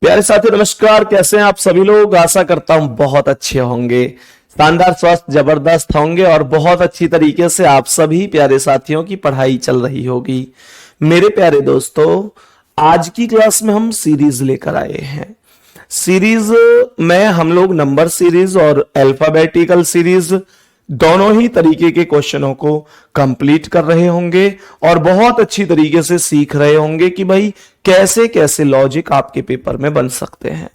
प्यारे साथी नमस्कार, कैसे हैं आप सभी लोग। आशा करता हूं बहुत अच्छे होंगे, शानदार स्वास्थ्य जबरदस्त होंगे और बहुत अच्छी तरीके से आप सभी प्यारे साथियों की पढ़ाई चल रही होगी। मेरे प्यारे दोस्तों, आज की क्लास में हम सीरीज लेकर आए हैं। सीरीज में हम लोग नंबर सीरीज और अल्फाबेटिकल सीरीज दोनों ही तरीके के क्वेश्चनों को कंप्लीट कर रहे होंगे और बहुत अच्छी तरीके से सीख रहे होंगे कि भाई कैसे कैसे लॉजिक आपके पेपर में बन सकते हैं।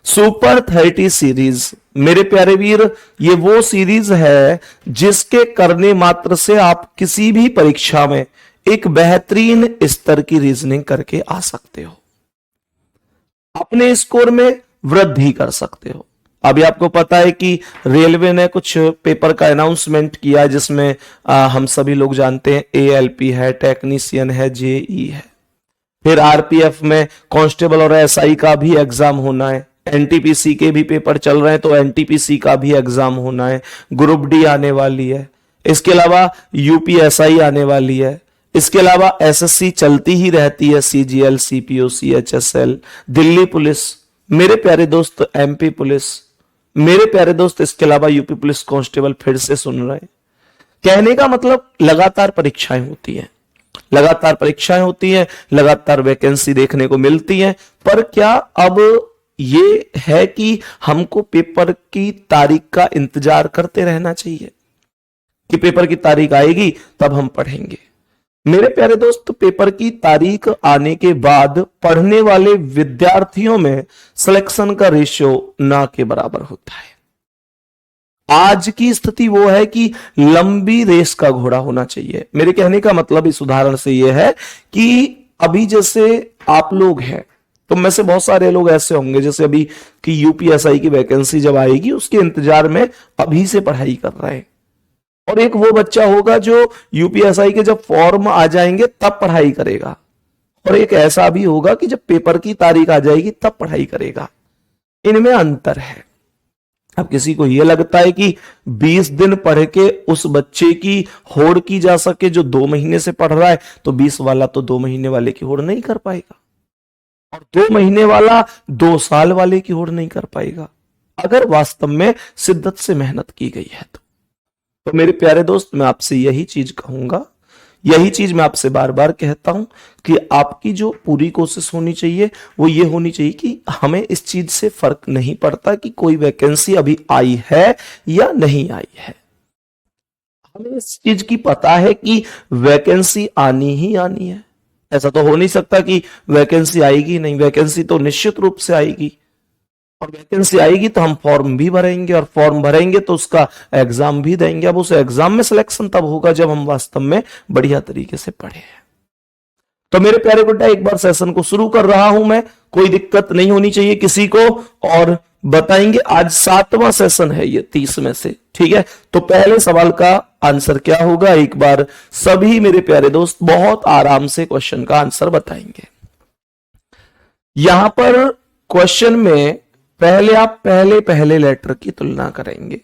सुपर 30 सीरीज मेरे प्यारे वीर, ये वो सीरीज है जिसके करने मात्र से आप किसी भी परीक्षा में एक बेहतरीन स्तर की रीजनिंग करके आ सकते हो, अपने स्कोर में वृद्धि कर सकते हो। अभी आपको पता है कि रेलवे ने कुछ पेपर का अनाउंसमेंट किया जिसमें हम सभी लोग जानते हैं ALP है, टेक्नीशियन है, JE है। फिर RPF में कांस्टेबल और SI का भी एग्जाम होना है। NTPC के भी पेपर चल रहे हैं तो NTPC का भी एग्जाम होना है। ग्रुप D आने वाली है। इसके अलावा UPSI आने वाली है। इसके अलावा SSC चलती ही रहती है, CGL, CPOC, HSL, Delhi police, मेरे प्यारे दोस्त MP पुलिस, मेरे प्यारे दोस्त इसके अलावा यूपी पुलिस कांस्टेबल फिर से सुन रहे हैं। कहने का मतलब लगातार परीक्षाएं होती हैं, लगातार परीक्षाएं होती हैं, लगातार वैकेंसी देखने को मिलती है। पर क्या अब ये है कि हमको पेपर की तारीख का इंतजार करते रहना चाहिए कि पेपर की तारीख आएगी तब हम पढ़ेंगे? मेरे प्यारे दोस्त, पेपर की तारीख आने के बाद पढ़ने वाले विद्यार्थियों में सिलेक्शन का रेशियो ना के बराबर होता है। आज की स्थिति वो है कि लंबी रेस का घोड़ा होना चाहिए। मेरे कहने का मतलब इस उदाहरण से यह है कि अभी जैसे आप लोग हैं तो में से बहुत सारे लोग ऐसे होंगे जैसे अभी कि UPSI की वैकेंसी जब आएगी उसके इंतजार में अभी से पढ़ाई कर रहे हैं, और एक वो बच्चा होगा जो UPSI के जब फॉर्म आ जाएंगे तब पढ़ाई करेगा, और एक ऐसा भी होगा कि जब पेपर की तारीख आ जाएगी तब पढ़ाई करेगा। इनमें अंतर है। अब किसी को यह लगता है कि 20 दिन पढ़ के उस बच्चे की होड़ की जा सके जो 2 महीने से पढ़ रहा है, तो 20 वाला तो 2 महीने वाले की होड़ नहीं कर पाएगा, और 2 महीने वाला 2 साल वाले की होड़ नहीं कर पाएगा, अगर वास्तव में शिद्दत से मेहनत की गई है तो मेरे प्यारे दोस्त, मैं आपसे यही चीज कहूंगा, यही चीज मैं आपसे बार बार कहता हूं कि आपकी जो पूरी कोशिश होनी चाहिए वो ये होनी चाहिए कि हमें इस चीज से फर्क नहीं पड़ता कि कोई वैकेंसी अभी आई है या नहीं आई है। हमें इस चीज की पता है कि वैकेंसी आनी ही आनी है। ऐसा तो हो नहीं सकता कि वैकेंसी आएगी नहीं, वैकेंसी तो निश्चित रूप से आएगी, और वैकेंसी आएगी तो हम फॉर्म भी भरेंगे, और फॉर्म भरेंगे तो उसका एग्जाम भी देंगे। अब उस एग्जाम में सिलेक्शन तब होगा जब हम वास्तव में बढ़िया तरीके से पढ़े। तो मेरे प्यारे गुड्डा, एक बार सेशन को शुरू कर रहा हूं मैं, कोई दिक्कत नहीं होनी चाहिए किसी को, और बताएंगे आज 7वां सेशन है ये 30 में से, ठीक है। तो पहले सवाल का आंसर क्या होगा, एक बार सभी मेरे प्यारे दोस्त बहुत आराम से क्वेश्चन का आंसर बताएंगे। यहां पर क्वेश्चन में पहले आप पहले लेटर की तुलना करेंगे,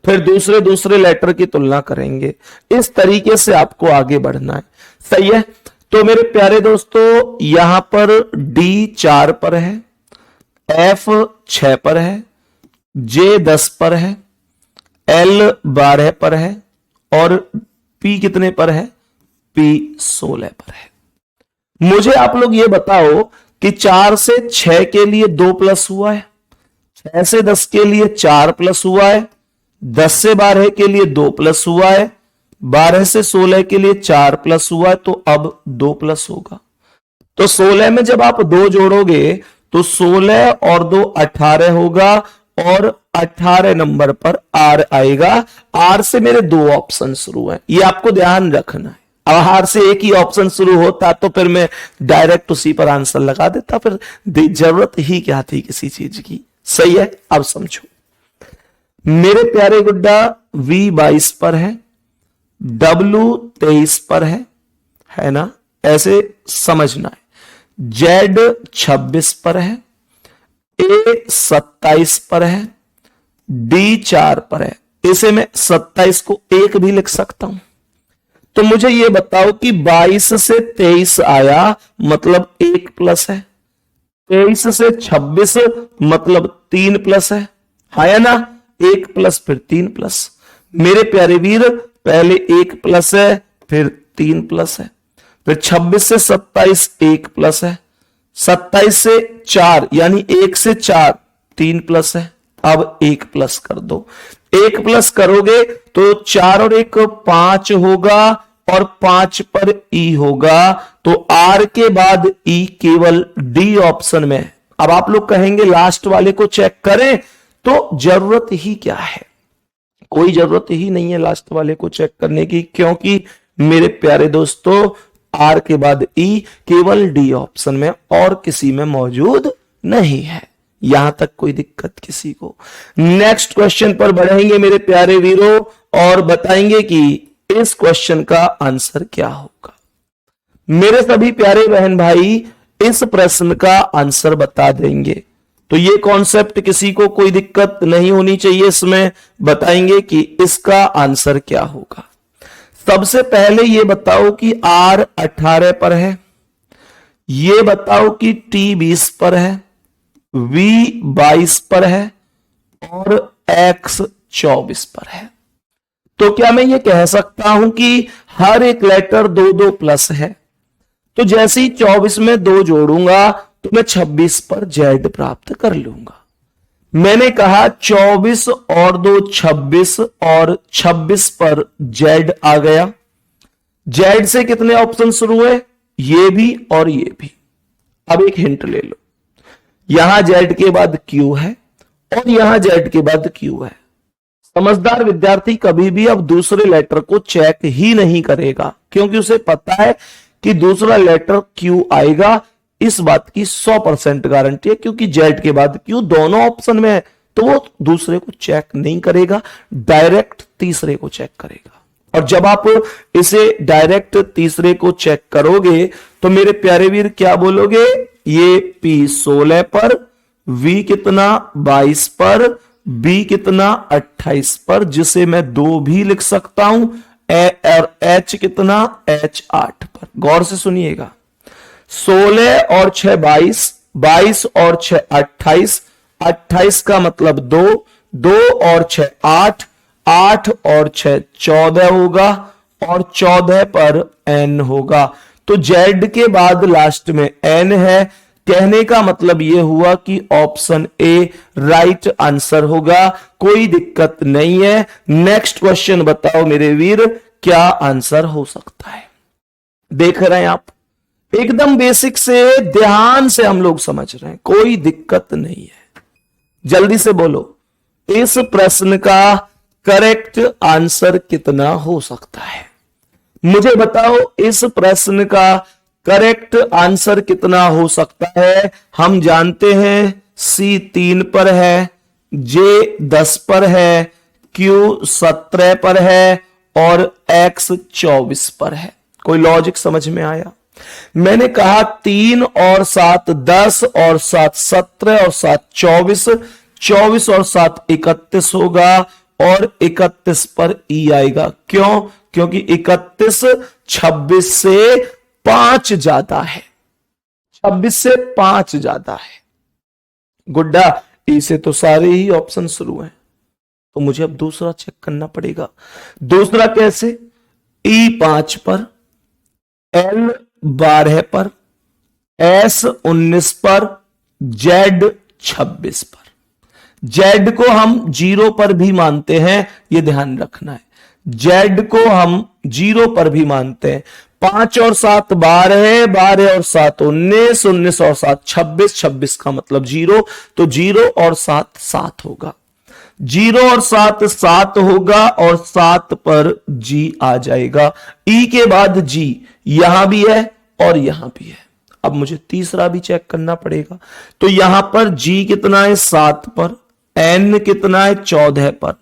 फिर दूसरे लेटर की तुलना करेंगे। इस तरीके से आपको आगे बढ़ना है, सही है। तो मेरे प्यारे दोस्तों, यहां पर D 4 पर है, F 6 पर है, J 10 पर है, L 12 पर है, और P कितने पर है? P 16 पर है। मुझे आप लोग ये बताओ कि 4 से 6 के लिए 2 प्लस हुआ है, 6 से 10 के लिए 4 प्लस हुआ है, 10 से 12 के लिए 2 प्लस हुआ है, 12 से 16 के लिए 4 प्लस हुआ है, तो अब 2 प्लस होगा। तो 16 में जब आप 2 जोड़ोगे तो 16 और 2 18 होगा, और 18 नंबर पर R आएगा। R से मेरे 2 ऑप्शन शुरू हैं, ये आपको ध्यान रखना है। अब R से एक ही ऑप्शन शुरू होता तो फिर मैं डायरेक्ट उसी पर आंसर लगा देता, फिर जरूरत ही क्या थी किसी चीज की, सही है। अब समझो मेरे प्यारे गुड्डा, V 22 पर है, W 23 पर है ना, ऐसे समझना है। Z 26 पर है, A 27 पर है, D 4 पर है। इसे मैं 27 को 1 भी लिख सकता हूं। तो मुझे यह बताओ कि 22 से 23 आया मतलब 1 प्लस है, 23 से 26 मतलब 3 प्लस है या ना? 1 प्लस फिर 3 प्लस। मेरे प्यारे वीर पहले 1 प्लस है फिर 3 प्लस है, फिर 26 से 27 1 प्लस है, 27 से 4 यानी 1 से 4 3 प्लस है। अब 1 प्लस कर दो, 1 प्लस करोगे तो 4 और 1 5 होगा और 5 पर ई होगा, तो आर के बाद ई केवल डी ऑप्शन में है। अब आप लोग कहेंगे लास्ट वाले को चेक करें, तो जरूरत ही क्या है? कोई जरूरत ही नहीं है लास्ट वाले को चेक करने की, क्योंकि मेरे प्यारे दोस्तों आर के बाद ई केवल डी ऑप्शन में और किसी में मौजूद नहीं है। यहां तक कोई दिक्कत किसी को? नेक्स्ट क्वेश्चन पर बढ़ेंगे मेरे प्यारे वीरों और बताएंगे कि इस क्वेश्चन का आंसर क्या होगा। मेरे सभी प्यारे बहन भाई इस प्रश्न का आंसर बता देंगे, तो ये कॉन्सेप्ट किसी को कोई दिक्कत नहीं होनी चाहिए। इसमें बताएंगे कि इसका आंसर क्या होगा। सबसे पहले ये बताओ कि R 18 पर है, ये बताओ कि T 20 पर है, V 22 पर है और X 24 पर है। तो क्या मैं ये कह सकता हूं कि हर एक लेटर 2-2 प्लस है? तो जैसे ही 24 में 2 जोड़ूंगा तो मैं 26 पर Z प्राप्त कर लूंगा। मैंने कहा 24 और 2 26 और 26 पर Z आ गया। Z से कितने ऑप्शन शुरू हुए? ये भी और ये भी। अब एक हिंट ले लो, यहां Z के बाद Q है और यहां Z के बाद Q है। समझदार विद्यार्थी कभी भी अब दूसरे लेटर को चेक ही नहीं करेगा, क्योंकि उसे पता है कि दूसरा लेटर Q आएगा। इस बात की 100% गारंटी है, क्योंकि Z के बाद Q दोनों ऑप्शन में है, तो वो दूसरे को चेक नहीं करेगा, डायरेक्ट तीसरे को चेक करेगा। और जब आप इसे डायरेक्ट तीसरे को चेक करोगे तो मेरे प्यारे वीर क्या बोलोगे? ये P 16 पर, V कितना 22 पर, B कितना 28 पर, जिसे मैं 2 भी लिख सकता हूं, और H कितना H 8 पर। गौर से सुनिएगा, 16 और 6 22, 22 और 6 28, 28 का मतलब 2, 2 और 6 8, 8 और 6 14 होगा और 14 पर N होगा। तो Z के बाद लास्ट में N है। कहने का मतलब यह हुआ कि ऑप्शन ए राइट आंसर होगा, कोई दिक्कत नहीं है। नेक्स्ट क्वेश्चन बताओ मेरे वीर, क्या आंसर हो सकता है? देख रहे हैं आप, एकदम बेसिक से ध्यान से हम लोग समझ रहे हैं, कोई दिक्कत नहीं है। जल्दी से बोलो, इस प्रश्न का करेक्ट आंसर कितना हो सकता है? मुझे बताओ, इस प्रश्न का करेक्ट आंसर कितना हो सकता है? हम जानते हैं C 3 पर है, J 10 पर है, Q 17 पर है और X 24 पर है। कोई लॉजिक समझ में आया? मैंने कहा 3 और 7 10 और 7 17 और 7 24, 24 और 7 31 होगा और 31 पर ई आएगा। क्यों? क्योंकि 31 26 से 5 ज्यादा है, 26 से 5 ज्यादा है। गुड्डा, ई से तो सारे ही ऑप्शन शुरू हैं, तो मुझे अब दूसरा चेक करना पड़ेगा। दूसरा कैसे? ई 5 पर, L 12 पर, S 19 पर, Z 26 पर। Z को हम 0 पर भी मानते हैं, यह ध्यान रखना है। Z को हम 0 पर भी मानते हैं। 5 और 7 12, 12 और 7 19, 19 और 7 26, 26 का मतलब 0, तो 0 और 7 7 होगा। 0 और 7 7 होगा और 7 पर G आ जाएगा। E के बाद G यहां भी है और यहां भी है। अब मुझे तीसरा भी चेक करना पड़ेगा, तो यहां पर G कितना है 7 पर, N कितना है 14 पर।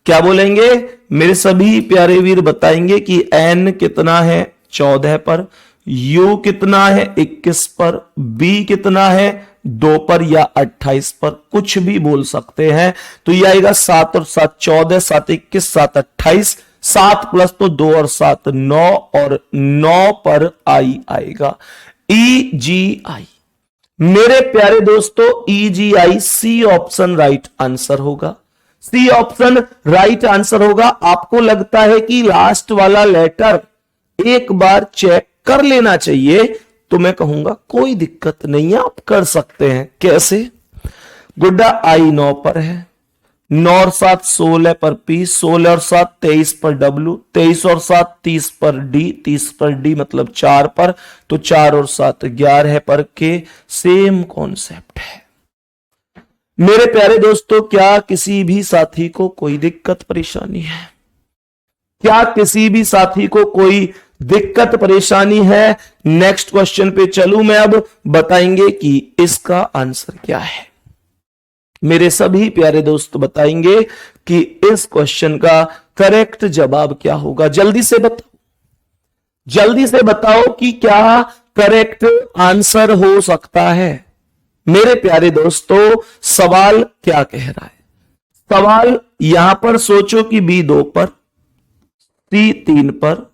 क्या बोलेंगे मेरे सभी प्यारे वीर? बताएंगे कि N कितना है 14 पर, U कितना है 21 पर, B कितना है 2 पर या 28 पर, कुछ भी बोल सकते हैं। तो यह आएगा 7 और 7 14, 7 21, 7 28, 7 प्लस तो 2 और 7 9 और 9 पर I आएगा। EGI मेरे प्यारे दोस्तों EGI C option right answer होगा। सी ऑप्शन राइट आंसर होगा। आपको लगता है कि लास्ट वाला लेटर एक बार चेक कर लेना चाहिए, तो मैं कहूंगा कोई दिक्कत नहीं है, आप कर सकते हैं। कैसे? गुड्डा आई 9 पर है, 9 और 7 16 पर P, 16 और 7 23 पर W, 23 और 7 30 पर D, 30 पर D मतलब 4 पर, तो 4 और 7 11 पर K। सेम कॉन्सेप्ट है। मेरे प्यारे दोस्तों, क्या किसी भी साथी को कोई दिक्कत परेशानी है? क्या किसी भी साथी को कोई दिक्कत परेशानी है? नेक्स्ट क्वेश्चन पे चलूं मैं, अब बताएंगे कि इसका आंसर क्या है। मेरे सभी प्यारे दोस्त बताएंगे कि इस क्वेश्चन का करेक्ट जवाब क्या होगा। जल्दी से बताओ, जल्दी से बताओ कि क्या करेक्ट आंसर हो सकता है। मेरे प्यारे दोस्तों, सवाल क्या कह रहा है? सवाल यहां पर सोचो कि B 2 पर, C 3 पर,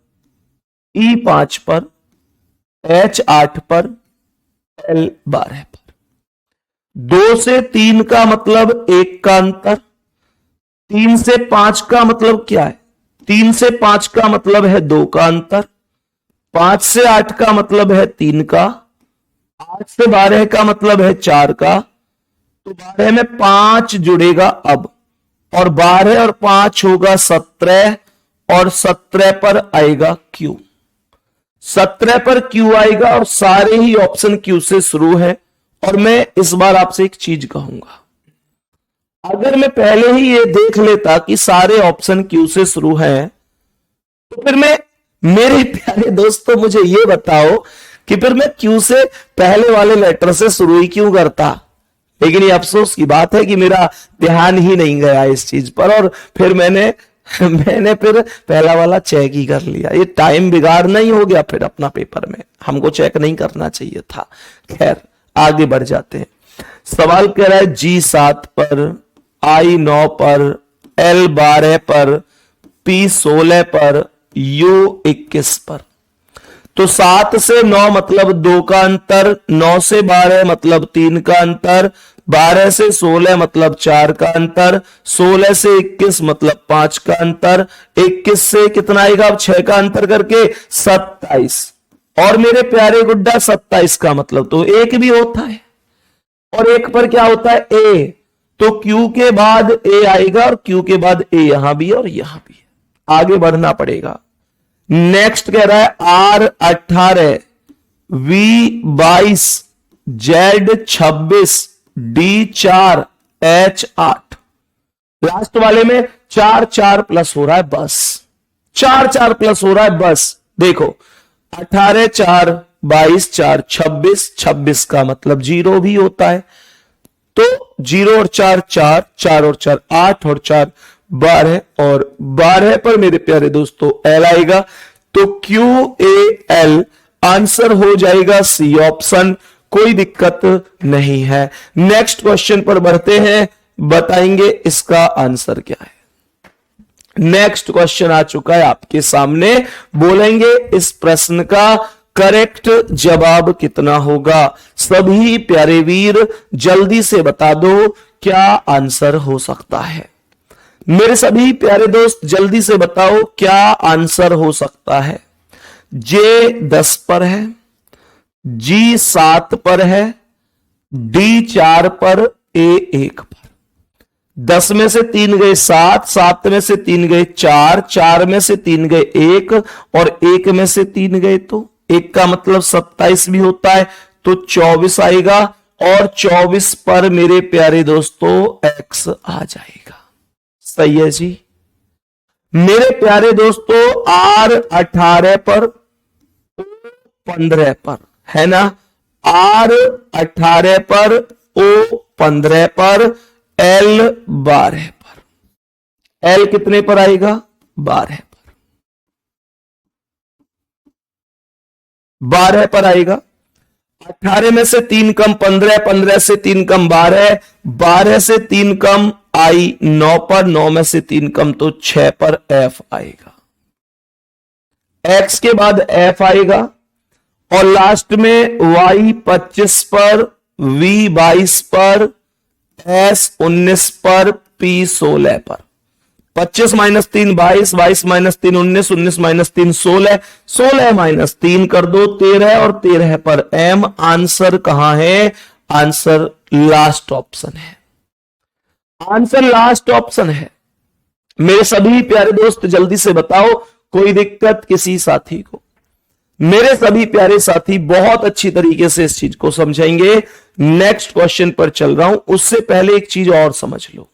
E 5 पर, H 8 पर, L 12 पर। 2 से 3 का मतलब 1 का अंतर, 3 से 5 का मतलब क्या है? 3 से 5 का मतलब है 2 का अंतर, 5 से 8 का मतलब है 3 का, 8 से 12 का मतलब है 4 का, तो 12 में 5 जुड़ेगा अब, और 12 और 5 होगा 17, और 17 पर आएगा Q। 17 पर Q आएगा, और सारे ही ऑप्शन Q से शुरू है। और मैं इस बार आपसे एक चीज कहूंगा, अगर मैं पहले ही ये देख लेता कि सारे ऑप्शन Q से शुरू हैं, तो फिर मैं, मेरे प्यारे दोस्तों मुझे ये बताओ कि फिर मैं Q से पहले वाले लेटर से शुरू ही क्यों करता। लेकिन ये अफसोस की बात है कि मेरा ध्यान ही नहीं गया इस चीज पर, और फिर मैंने फिर पहला वाला चेक ही कर लिया। ये टाइम बिगाड़ना ही हो गया फिर अपना पेपर में, हमको चेक नहीं करना चाहिए था। खैर आगे बढ़ जाते हैं। सवाल कह रहा है G 7 पर, I 9 पर, L 12 पर, P 16 पर, U 21 पर। तो 7 से 9 मतलब 2 का अंतर, 9 से 12 मतलब 3 का अंतर, 12 से 16 मतलब 4 का अंतर, 16 से 21 मतलब 5 का अंतर, 21 से कितना आएगा अब 6 का अंतर करके 27। और मेरे प्यारे गुड्डा 27 का मतलब तो 1 भी होता है, और 1 पर क्या होता है A, तो Q के बाद A आएगा, और Q के बाद A यहां भी और यहां भी। आगे बढ़ना पड़ेगा। नेक्स्ट कह रहा है R 18, V 22, Z 26, D 4, H 8। Last वाले में 4 4 प्लस हो रहा है बस, 4 4 प्लस हो रहा है बस। देखो 18 4 22 4 26, 26 का मतलब 0 भी होता है, तो 0 और 4 4, 4 और 4 8, और 4 12, और 12 पर मेरे प्यारे दोस्तों L आएगा, तो QAL आंसर हो जाएगा C ऑप्शन। कोई दिक्कत नहीं है। नेक्स्ट क्वेश्चन पर बढ़ते हैं, बताएंगे इसका आंसर क्या है। नेक्स्ट क्वेश्चन आ चुका है आपके सामने, बोलेंगे इस प्रश्न का करेक्ट जवाब कितना होगा। सभी प्यारे वीर जल्दी से बता दो क्या आंसर हो सकता है। मेरे सभी प्यारे दोस्त जल्दी से बताओ क्या आंसर हो सकता है। J 10 पर है, G 7 पर है, D 4 पर, A 1 पर। 10 में से 3 गए 7, 7 में से 3 गए 4, 4 में से 3 गए 1, और 1 में से 3 गए तो 1 का मतलब 27 भी होता है, तो 24 आएगा, और 24 पर मेरे प्यारे दोस्तों X आ जाएगा। सही है जी। मेरे प्यारे दोस्तों R 18 पर, O 15 पर, है ना। R 18 पर, O 15 पर, L 12 पर। L कितने पर आएगा? 12 पर। 12 पर आएगा। 18 में से 3 कम 15, 15 से 3 कम 12, 12 से 3 कम I 9 पर, 9 में से 3 कम तो 6 पर F आएगा। X के बाद F आएगा, और लास्ट में Y 25 पर, V22 पर, S19 पर, P16 पर। 25 माइनस 3 22, 22 माइनस 3 19, 19 माइनस 3 16, 16 माइनस 3 कर दो 13 और 13 पर M। आंसर कहां है? आंसर लास्ट ऑप्शन है। आंसर लास्ट ऑप्शन है। मेरे सभी प्यारे दोस्त जल्दी से बताओ, कोई दिक्कत किसी साथी को? मेरे सभी प्यारे साथी बहुत अच्छी तरीके से इस चीज को समझेंगे। नेक्स्ट क्वेश्चन पर चल रहा हूं, उससे पहले एक चीज और समझ लो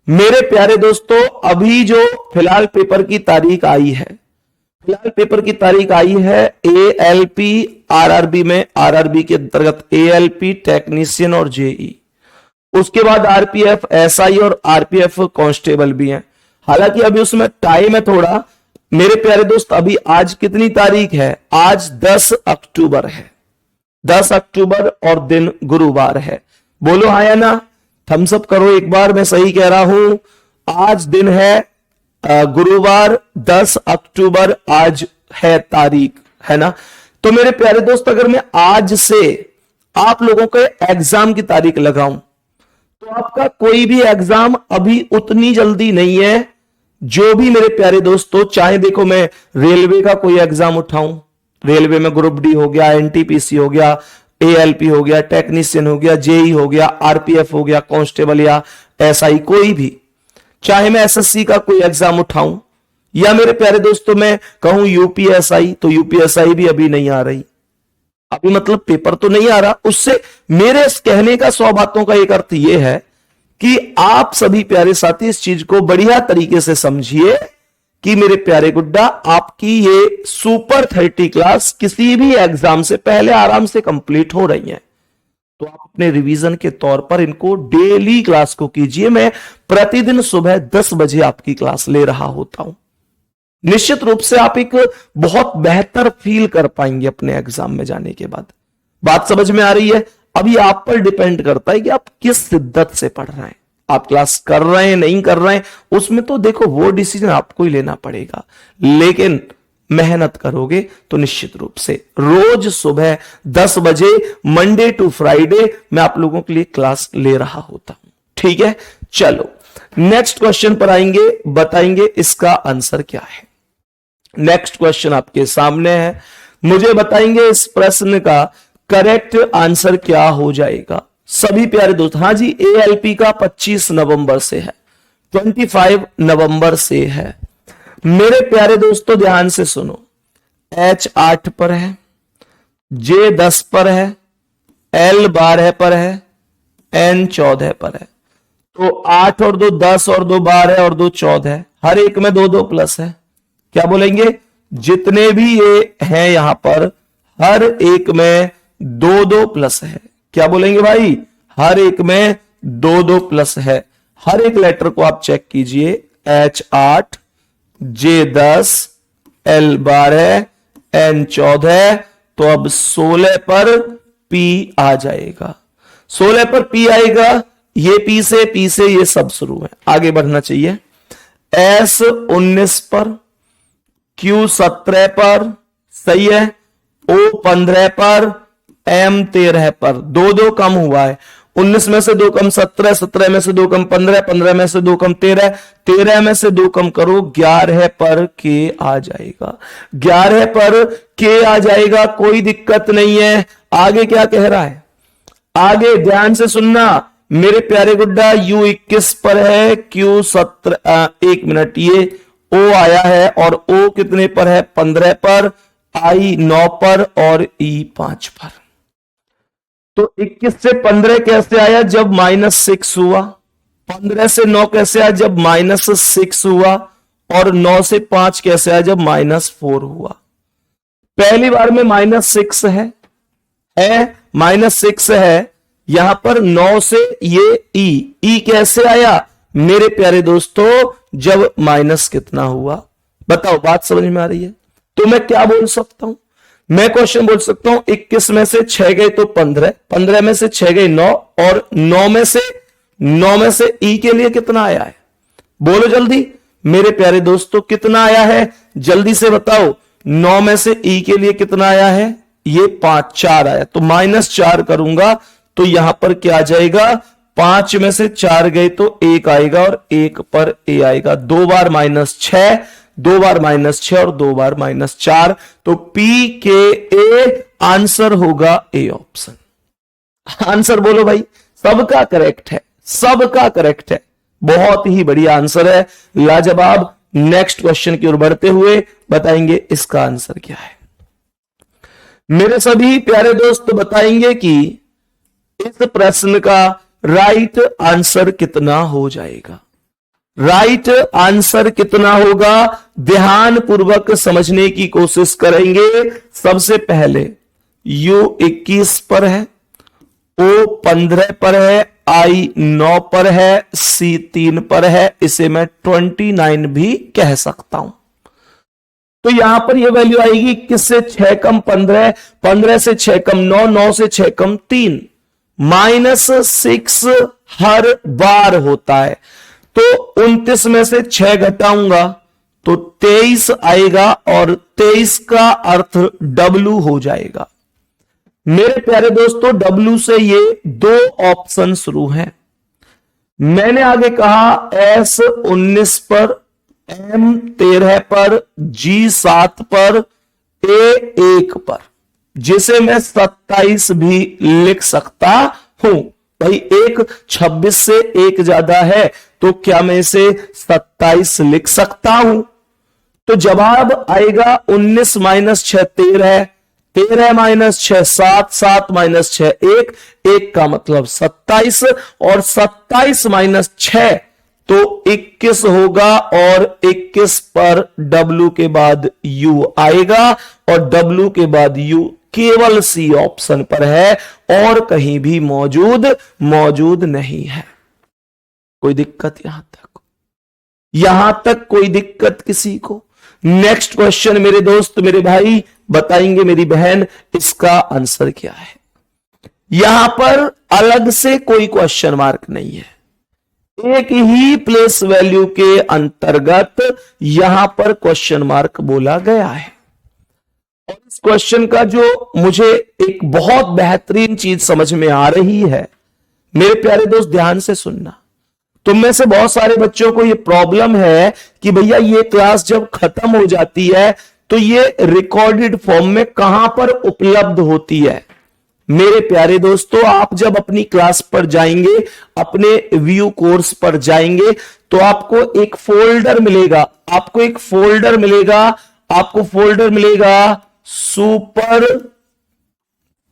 मेरे प्यारे दोस्तों। अभी जो फिलहाल पेपर की तारीख आई है, फिलहाल पेपर की तारीख आई है ALP RRB में, RRB के अंतर्गत ALP टेक्नीशियन और JE, उसके बाद RPF SI और RPF कांस्टेबल भी हैं। हालांकि अभी उसमें टाइम है थोड़ा मेरे प्यारे दोस्त। अभी आज कितनी तारीख है? आज 10 अक्टूबर है, 10 अक्टूबर और दिन गुरुवार है। बोलो हाँ या ना, थम्स अप करो एक बार, मैं सही कह रहा हूं। आज दिन है गुरुवार 10 अक्टूबर, आज है तारीख, है ना। तो मेरे प्यारे दोस्त अगर मैं आज से आप लोगों के एग्जाम की तारीख लगाऊं तो आपका कोई भी एग्जाम अभी उतनी जल्दी नहीं है। जो भी मेरे प्यारे दोस्तों, चाहे देखो मैं रेलवे का कोई एग्जाम उठाऊं, रेलवे में ग्रुप डी हो गया, NTPC हो गया, ALP हो गया, टेक्नीशियन हो गया, JE हो गया, RPF हो गया, कांस्टेबल या SI, कोई भी, चाहे मैं SSC का कोई एग्जाम उठाऊं या मेरे प्यारे दोस्तों मैं कहूं UPSI, तो UPSI भी अभी नहीं आ रही। अभी मतलब पेपर तो नहीं आ रहा। उससे मेरे कहने का 100 बातों का एक अर्थ यह है कि आप सभी प्यारे साथी इस चीज को बढ़िया तरीके से समझिए कि मेरे प्यारे गुड्डा, आपकी ये सुपर 30 क्लास किसी भी एग्जाम से पहले आराम से कंप्लीट हो रही है। तो आप अपने रिवीजन के तौर पर इनको डेली क्लास को कीजिए। मैं प्रतिदिन सुबह 10 बजे आपकी क्लास ले रहा होता हूं। निश्चित रूप से आप एक बहुत बेहतर फील कर पाएंगे अपने एग्जाम में जाने के बाद। बात समझ में आ रही है? अभी आप पर डिपेंड करता है कि आप किस शिद्दत से पढ़ रहे हैं। आप क्लास कर रहे हैं, नहीं कर रहे हैं, उसमें तो देखो वो डिसीजन आपको ही लेना पड़ेगा। लेकिन मेहनत करोगे तो निश्चित रूप से रोज सुबह 10 बजे मंडे टू फ्राइडे मैं आप लोगों के लिए क्लास ले रहा होता हूं। ठीक है, चलो नेक्स्ट क्वेश्चन पर आएंगे, बताएंगे इसका आंसर क्या है। नेक्स्ट क्वेश्चन आपके सामने है, मुझे बताएंगे इस प्रश्न का करेक्ट आंसर क्या हो जाएगा। सभी प्यारे दोस्त, हां जी, ALP का 25 नवंबर से है, 25 नवंबर से है। मेरे प्यारे दोस्तों ध्यान से सुनो, H 8 पर है, J 10 पर है, L 12 पर है, N 14 पर है। तो 8 और 2 10 और 2 12 और 2 14, हर एक में 2 2 प्लस है। क्या बोलेंगे? जितने भी ये हैं यहां पर हर एक में 2 2 प्लस है। क्या बोलेंगे भाई? हर एक में 2 2 प्लस है। हर एक लेटर को आप चेक कीजिए, H 8, J 10, L 12, N 14, तो अब 16 पर P आ जाएगा। 16 पर P आएगा, ये P से ये सब शुरू है, आगे बढ़ना चाहिए। S 19 पर, Q 17 पर, सही है, O 15 पर, M 13 पर। 2 2 कम हुआ है, 19 में से 2 कम 17, 17 में से 2 कम 15, 15 में से 2 कम 13, 13 में से 2 कम करो 11 पर K आ जाएगा। 11 पर K आ जाएगा, कोई दिक्कत नहीं है। आगे क्या कह रहा है? आगे ध्यान से सुनना मेरे प्यारे गुड्डा, U 21 पर है, Q 17, एक मिनट, ये O आया है और O कितने पर है? 15 पर, I 9 पर और E 5 पर। तो 21 से 15 कैसे आया? जब -6 हुआ। 15 से 9 कैसे आया? जब -6 हुआ। और 9 से 5 कैसे आया? जब -4 हुआ। पहली बार में -6 है -6 है यहां पर। 9 से ये E कैसे आया मेरे प्यारे दोस्तों? जब माइनस कितना हुआ? बताओ, बात समझ में आ रही है? तो मैं क्या बोल सकता हूं? मैं क्वेश्चन बोल सकता हूं 21 में से 6 गए तो 15, 15 में से 6 गए 9, और 9 में से E के लिए कितना आया है? बोलो जल्दी मेरे प्यारे दोस्तों, कितना आया है? जल्दी से बताओ। 9 में से E के लिए कितना आया है? ये 4 आया, तो -4 करूंगा तो यहां पर क्या आ जाएगा, 5 में से 4 गए तो 1 आएगा और 1 पर ए आएगा। 2 बार -6, 2 बार -6 और 2 बार -4, तो पी के ए आंसर होगा ए ऑप्शन। आंसर बोलो भाई, सबका करेक्ट है, सबका करेक्ट है, बहुत ही बढ़िया आंसर है, लाजवाब। नेक्स्ट क्वेश्चन की ओर बढ़ते हुए बताएंगे इसका आंसर क्या है। मेरे सभी प्यारे दोस्त बताएंगे कि इस प्रश्न का राइट आंसर कितना हो जाएगा, राइट आंसर कितना होगा, ध्यान पूर्वक समझने की कोशिश करेंगे। सबसे पहले U 21 पर है, O 15 पर है, I 9 पर है, C 3 पर है, इसे मैं 29 भी कह सकता हूं। तो यहां पर यह वैल्यू आएगी 21 से 6 कम 15, 15 से 6 कम 9, 9 से 6 कम 3, -6 हर बार होता है। तो 29 में से 6 घटाऊंगा तो 23 आएगा और 23 का अर्थ W हो जाएगा। मेरे प्यारे दोस्तों, W से ये 2 ऑप्शन शुरू हैं। मैंने आगे कहा S 19 पर, M 13 पर, G 7 पर, A 1 पर, जिसे मैं 27 भी लिख सकता हूं। भाई एक 26 से 1 ज्यादा है, तो क्या मैं इसे 27 लिख सकता हूं? तो जवाब आएगा 19 - 6 13, 13 - 6 7, 7 - 6 1, 1 का मतलब 27, और 27 - 6 तो 21 होगा, और 21 पर W के बाद U आएगा, और W के बाद U केवल C ऑप्शन पर है और कहीं भी मौजूद नहीं है। कोई दिक्कत यहां तक कोई दिक्कत किसी को? नेक्स्ट क्वेश्चन मेरे दोस्त, मेरे भाई बताएंगे, मेरी बहन, इसका आंसर क्या है। यहां पर अलग से कोई क्वेश्चन मार्क नहीं है, एक ही प्लेस वैल्यू के अंतर्गत यहां पर क्वेश्चन मार्क बोला गया है। और इस क्वेश्चन का जो मुझे एक बहुत बेहतरीन चीज समझ में आ रही है, मेरे प्यारे दोस्त ध्यान से सुनना। तुम में से बहुत सारे बच्चों को यह प्रॉब्लम है कि भैया ये क्लास जब खत्म हो जाती है तो ये रिकॉर्डेड फॉर्म में कहां पर उपलब्ध होती है। मेरे प्यारे दोस्तों, आप जब अपनी क्लास पर जाएंगे, अपने व्यू कोर्स पर जाएंगे, तो आपको एक फोल्डर मिलेगा, आपको फोल्डर मिलेगा सुपर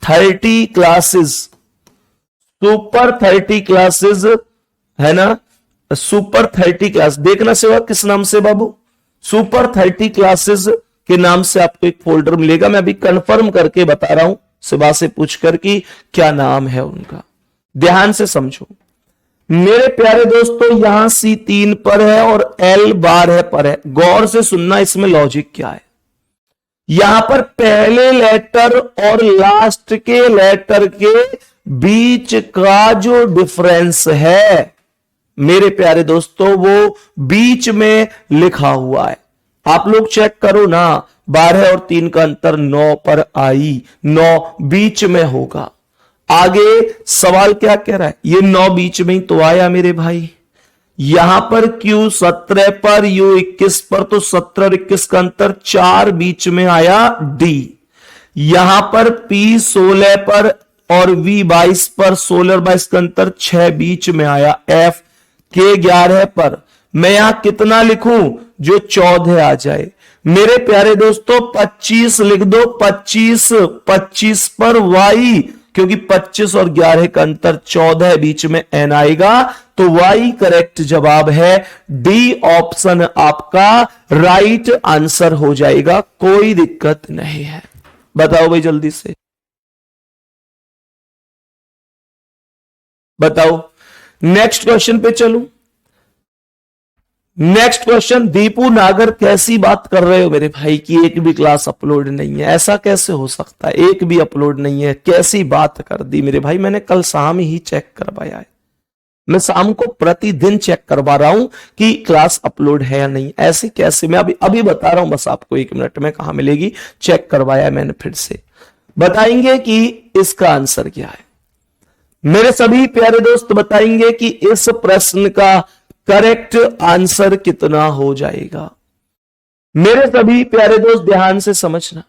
30 क्लासेस, है ना, सुपर 30 क्लास। देखना सेवा किस नाम से बाबू, सुपर 30 क्लासेस के नाम से आपको एक फोल्डर मिलेगा। मैं अभी कंफर्म करके बता रहा हूं शिवा से पूछकर कि क्या नाम है उनका, ध्यान से समझो मेरे प्यारे दोस्तों। यहां C 3 पर है और L 12 पर है, गौर से सुनना, इसमें लॉजिक क्या है। यहां पर पहले लेटर और लास्ट के लेटर के बीच का जो डिफरेंस है मेरे प्यारे दोस्तों, वो बीच में लिखा हुआ है। आप लोग चेक करो ना, 12 और 3 का अंतर 9 पर आई, 9 बीच में होगा। आगे सवाल क्या कह रहा है, ये 9 बीच में ही तो आया मेरे भाई। यहां पर Q 17 पर, U 21 पर, तो 17 और 21 का अंतर 4 बीच में आया D। यहां पर P 16 पर और V 22 पर, 16 और 22 का अंतर 6 बीच में आया F। K 11 पर मैं यहां कितना लिखूं, जो 14 आ जाए। मेरे प्यारे दोस्तों 25 लिख दो, 25 पर Y, क्योंकि 25 और 11 का अंतर 14 बीच में N आएगा, तो Y करेक्ट जवाब है। डी ऑप्शन आपका राइट आंसर हो जाएगा, कोई दिक्कत नहीं है। बताओ भाई जल्दी से बताओ। नेक्स्ट क्वेश्चन पे चलूं। नेक्स्ट क्वेश्चन, दीपू नागर कैसी बात कर रहे हो मेरे भाई कि एक भी क्लास अपलोड नहीं है, ऐसा कैसे हो सकता है, एक भी अपलोड नहीं है, कैसी बात कर दी मेरे भाई। मैंने कल शाम ही चेक करवाया है, मैं शाम को प्रतिदिन चेक करवा रहा हूं कि क्लास अपलोड है या नहीं, ऐसे कैसे। मैं अभी बता रहा हूं, बस आपको 1 मिनट में कहां मिलेगी, चेक करवाया मैंने फिर से। बताएंगे कि इसका आंसर क्या है। मेरे सभी प्यारे दोस्त बताएंगे कि इस प्रश्न का करेक्ट आंसर कितना हो जाएगा। मेरे सभी प्यारे दोस्त ध्यान से समझना,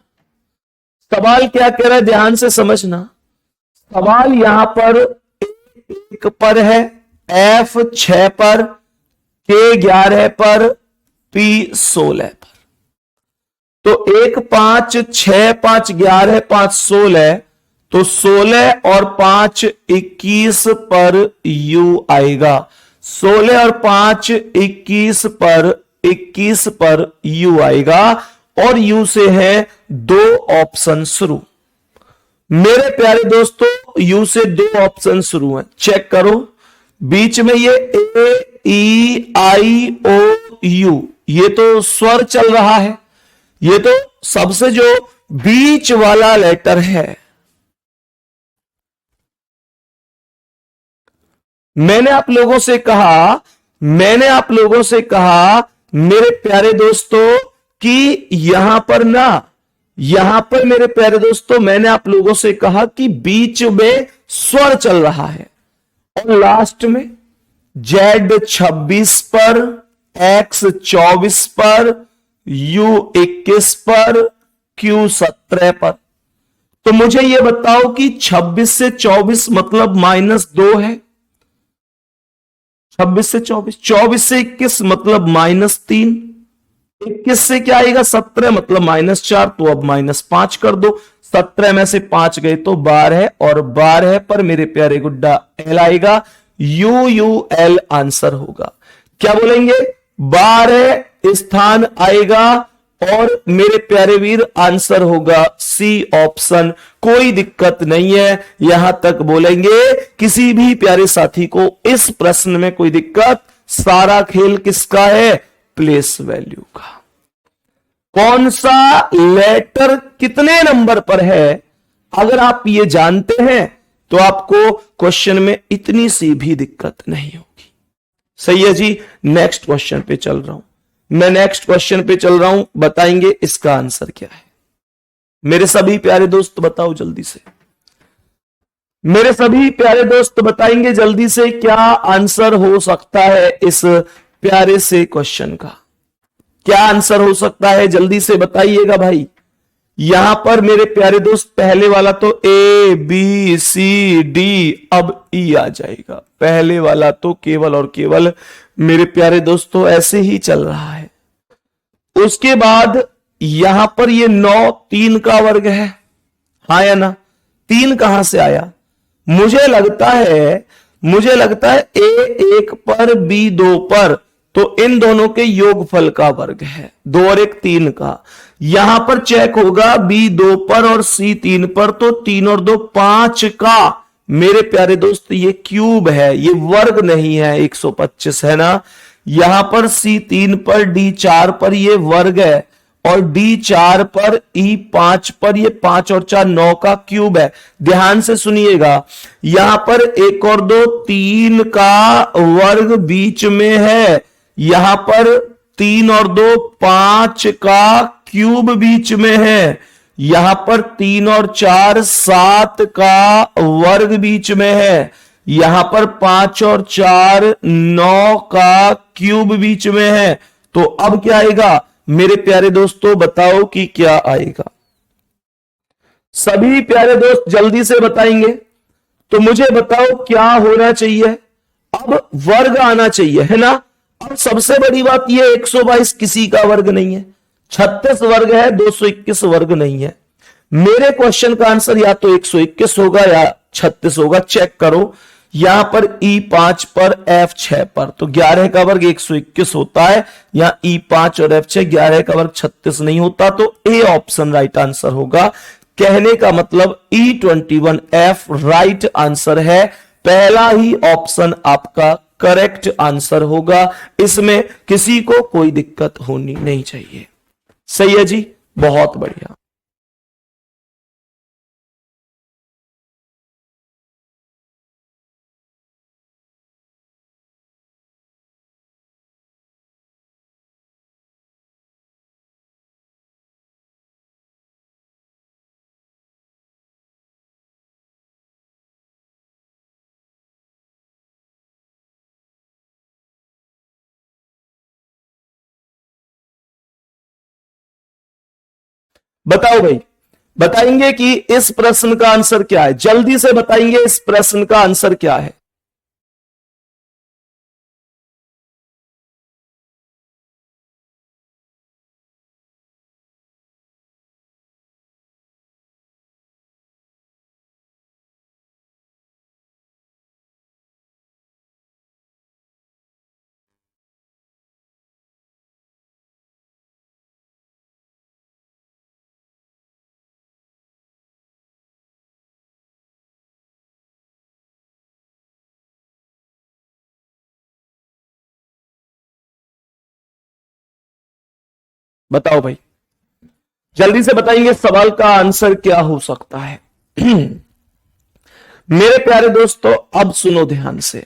सवाल क्या कह रहा है, ध्यान से समझना। सवाल यहां पर एक पर है, एफ 6 पर, के 11 पर, पी 16 पर। तो 1 5 6 5 11 5 16, तो 16 और 5 21 पर यू आएगा। 16 और 5 21 पर यू आएगा और यू से है 2 ऑप्शन शुरू। मेरे प्यारे दोस्तों यू से 2 ऑप्शन शुरू हैं, चेक करो। बीच में ये ए ई आई ओ यू, ये तो स्वर चल रहा है, ये तो सबसे जो बीच वाला लेटर है। मैंने आप लोगों से कहा मेरे प्यारे दोस्तों कि यहां पर मेरे प्यारे दोस्तों मैंने आप लोगों से कहा कि बीच में स्वर चल रहा है और लास्ट में जेड 26 पर, एक्स 24 पर, यू 21 पर, क्यू 17 पर। तो मुझे यह बताओ कि 26 से 24 मतलब -2 है, 26 से 24, 24 से 21 मतलब -3, 21 से क्या आएगा 17 मतलब -4, तो अब -5 कर दो। 17 में से 5 गए तो 12 और 12 पर मेरे प्यारे गुड्डा एल आएगा, यू यू एल आंसर होगा। क्या बोलेंगे, 12 स्थान आएगा और मेरे प्यारे वीर आंसर होगा सी ऑप्शन। कोई दिक्कत नहीं है, यहां तक बोलेंगे किसी भी प्यारे साथी को इस प्रश्न में कोई दिक्कत, सारा खेल किसका है, प्लेस वैल्यू का। कौन सा लेटर कितने नंबर पर है, अगर आप ये जानते हैं तो आपको क्वेश्चन में इतनी सी भी दिक्कत नहीं होगी। सही है जी, नेक्स्ट क्वेश्चन पे चल रहा हूं मैं, नेक्स्ट क्वेश्चन पे चल रहा हूं, बताएंगे इसका आंसर क्या है। मेरे सभी प्यारे दोस्त बताओ जल्दी से, मेरे सभी प्यारे दोस्त बताएंगे जल्दी से क्या आंसर हो सकता है इस प्यारे से क्वेश्चन का। क्या आंसर हो सकता है, जल्दी से बताइएगा भाई। यहां पर मेरे प्यारे दोस्त पहले वाला तो ए बी सी डी, अब ई आ जाएगा। पहले वाला तो केवल और केवल मेरे प्यारे दोस्तों ऐसे ही चल रहा है। उसके बाद यहां पर ये 9 3 का वर्ग है, हाँ या ना, 3 कहां से आया, मुझे लगता है ए 1 पर बी 2 पर, तो इन दोनों के योगफल का वर्ग है, 2 और 1 3 का। यहां पर चेक होगा बी 2 पर और सी 3 पर, तो 3 और 2 5 का मेरे प्यारे दोस्त ये क्यूब है, ये वर्ग नहीं है, 125 है ना। यहां पर सी 3 पर डी 4 पर ये वर्ग है और डी 4 पर ई 5 पर, ये 5 और 4 9 का क्यूब है। ध्यान से सुनिएगा, यहां पर 1 और 2 3 का वर्ग बीच में है, यहां पर 3 और 2 5 का क्यूब बीच में है, यहां पर 3 और 4 7 का वर्ग बीच में है, यहां पर 5 और 4 9 का क्यूब बीच में है। तो अब क्या आएगा मेरे प्यारे दोस्तों, बताओ कि क्या आएगा। सभी प्यारे दोस्त जल्दी से बताएंगे, तो मुझे बताओ क्या होना चाहिए। अब वर्ग आना चाहिए, है ना। अब सबसे बड़ी बात यह 122 किसी का वर्ग नहीं है, 36 वर्ग है, 221 वर्ग नहीं है। मेरे क्वेश्चन का आंसर या तो 121 होगा या 36 होगा, चेक करो। यहां पर ई 5 पर एफ 6 पर, तो 11 का वर्ग 121 होता है, या ई 5 और एफ 6, 11 का वर्ग 36 नहीं होता, तो ए ऑप्शन राइट आंसर होगा। कहने का मतलब E21 एफ राइट आंसर है, पहला ही ऑप्शन आपका करेक्ट आंसर होगा, इसमें किसी को कोई दिक्कत होनी नहीं चाहिए। सही है जी, बहुत बढ़िया। बताओ भाई, बताएंगे कि इस प्रश्न का आंसर क्या है? जल्दी से बताएंगे इस प्रश्न का आंसर क्या है? बताओ भाई, जल्दी से बताएंगे सवाल का आंसर क्या हो सकता है? मेरे प्यारे दोस्तों, अब सुनो ध्यान से।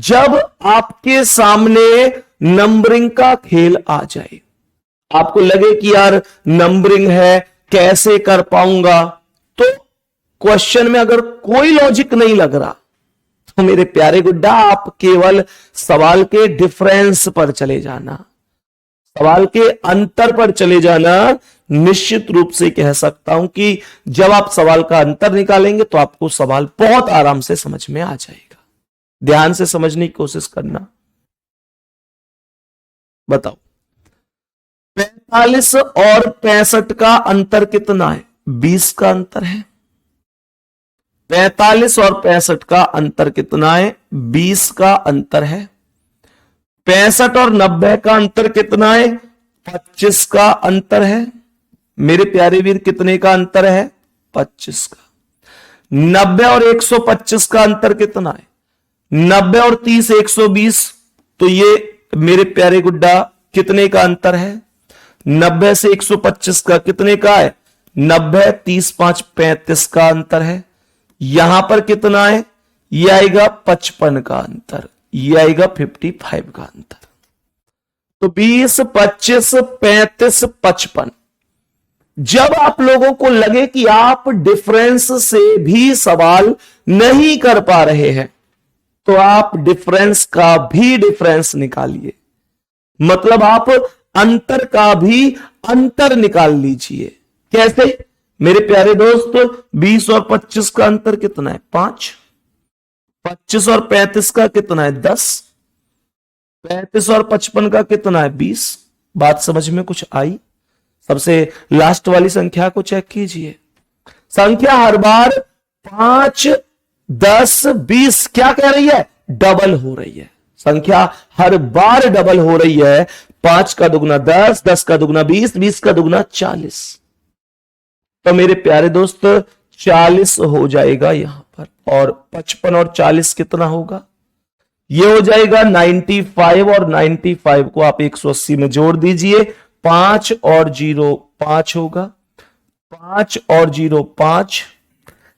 जब आपके सामने नंबरिंग का खेल आ जाए, आपको लगे कि यार नंबरिंग है, कैसे कर पाऊंगा, तो क्वेश्चन में अगर कोई लॉजिक नहीं लग रहा, तो मेरे प्यारे गुड्डा आप केवल सवाल के डिफरेंस पर चले जाना, सवाल के अंतर पर चले जाना। निश्चित रूप से कह सकता हूं कि जब आप सवाल का अंतर निकालेंगे तो आपको सवाल बहुत आराम से समझ में आ जाएगा। ध्यान से समझने की कोशिश करना। बताओ, 45 और 65 का अंतर कितना है? 20 का अंतर है। 45 और 65 का अंतर कितना है? 20 का अंतर है। 65 और 90 का अंतर कितना है? 25 का अंतर है। मेरे प्यारे वीर, कितने का अंतर है? 25 का। 90 और 125 का अंतर कितना है? 90 और 30 120, तो ये मेरे प्यारे गुड्डा कितने का अंतर है? 90 से 125 का कितने का है? 90, 30 5 35 का अंतर है। यहां पर कितना है? यह आएगा 55 का अंतर, यह आएगा 55 का अंतर। तो 20 25 35 55। जब आप लोगों को लगे कि आप डिफरेंस से भी सवाल नहीं कर पा रहे हैं, तो आप डिफरेंस का भी डिफरेंस निकालिए, मतलब आप अंतर का भी अंतर निकाल लीजिए। कैसे मेरे प्यारे दोस्त? 20 और 25 का अंतर कितना है? 5। 25 और 35 का कितना है? 10। 35 और 55 का कितना है? 20। बात समझ में कुछ आई? सबसे लास्ट वाली संख्या को चेक कीजिए। संख्या हर बार 5 10 20 क्या कह रही है? डबल हो रही है। संख्या हर बार डबल हो रही है। 5 का दुगना 10, 10 का दुगना 20, 20 का दुगना 40। तो मेरे प्यारे दोस्त 40 हो जाएगा यहां पर, और 55 और 40 कितना होगा? ये हो जाएगा 95, और 95 को आप 180 में जोड़ दीजिए। 5 और 0 5 होगा। 5 और 0 5।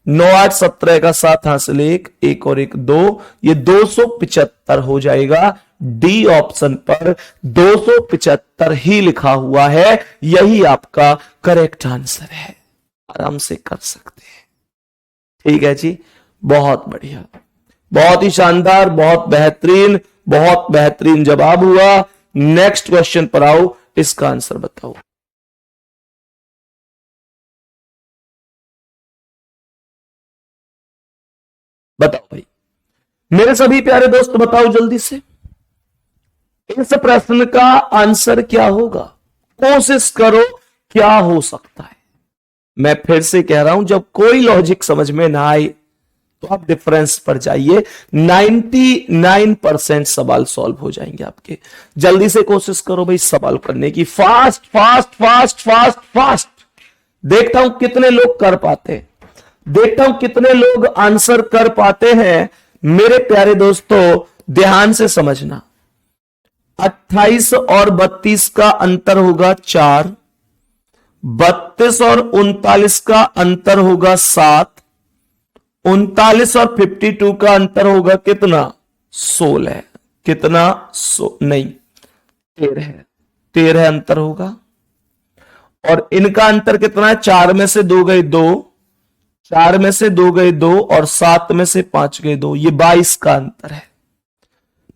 9 8 17 का 7 हासिल 1, 1 और 1 2, ये 275 हो जाएगा। डी ऑप्शन पर 275 ही लिखा हुआ है, यही आपका करेक्ट आंसर है। आराम से कर सकते हैं। ठीक है जी, बहुत बढ़िया, बहुत ही शानदार, बहुत बेहतरीन जवाब हुआ। नेक्स्ट क्वेश्चन पर आओ, इसका आंसर बताओ। बताओ भाई, मेरे सभी प्यारे दोस्त बताओ जल्दी से, इस प्रश्न का आंसर क्या होगा? कोशिश करो, क्या हो सकता है? मैं फिर से कह रहा हूं, जब कोई लॉजिक समझ में ना आए तो आप डिफरेंस पर जाइए। 99% सवाल सॉल्व हो जाएंगे आपके। जल्दी से कोशिश करो भाई सवाल करने की, fast fast fast fast fast. देखता हूं कितने लोग कर पाते हैं, देखता हूं कितने लोग आंसर कर पाते हैं। मेरे प्यारे दोस्तों ध्यान से समझना, 28 और 32 का अंतर होगा 4। 32 और 39 का अंतर होगा 7। 39 और 52 का अंतर होगा कितना? 16। कितना? नहीं, 13 अंतर होगा। और इनका अंतर कितना है? 4 में से 2 गए 2, 4 में से 2 गए 2, और 7 में से 5 गए 2, ये 22 का अंतर है।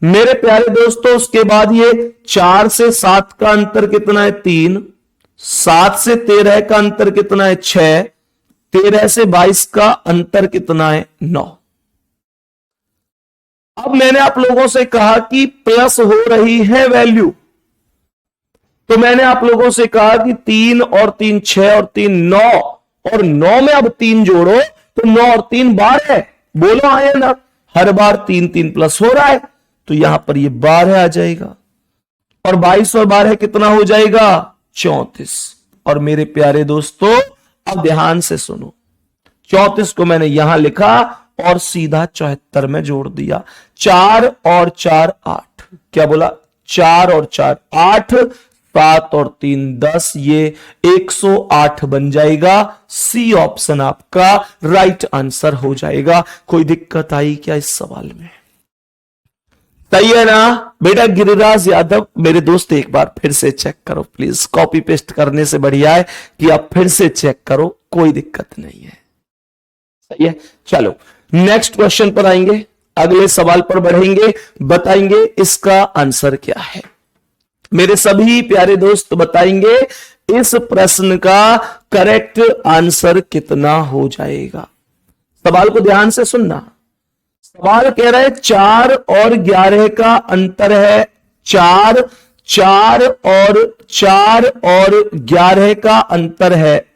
मेरे प्यारे दोस्तों उसके बाद ये 4 से 7 का अंतर कितना है? 3। 7 से 13 का अंतर कितना है? 6। 13 से 22 का अंतर कितना है? 9। अब मैंने आप लोगों से कहा कि प्लस हो रही है वैल्यू, तो मैंने आप लोगों से कहा कि 3 और 3 6 और 3 9, और 9 में अब 3 जोड़ो तो 9 और 3 12। बोलो आए ना, हर बार 3 3 प्लस हो रहा है, तो यहां पर ये 12 आ जाएगा, और 22 और 12 कितना हो जाएगा? 34। और मेरे प्यारे दोस्तों अब ध्यान से सुनो, 34 को मैंने यहां लिखा और सीधा 74 में जोड़ दिया। 4 और 4 8, क्या बोला? 4 और 4 8, 7 और 3 10, ये 108 बन जाएगा। सी ऑप्शन आपका राइट आंसर हो जाएगा। कोई दिक्कत आई क्या इस सवाल में? सही है ना बेटा? गिरिराज यादव मेरे दोस्त, एक बार फिर से चेक करो प्लीज। कॉपी पेस्ट करने से बढ़िया है कि आप फिर से चेक करो, कोई दिक्कत नहीं है। सही है, चलो नेक्स्ट क्वेश्चन पर आएंगे, अगले सवाल पर बढ़ेंगे, बताएंगे इसका आंसर क्या है। मेरे सभी प्यारे दोस्त बताएंगे इस प्रश्न का करेक्ट आंसर कितना हो जाएगा। सवाल को ध्यान से सुनना। सवाल कह रहा है 4 और 11 का अंतर है 4, 4 और 11 का अंतर है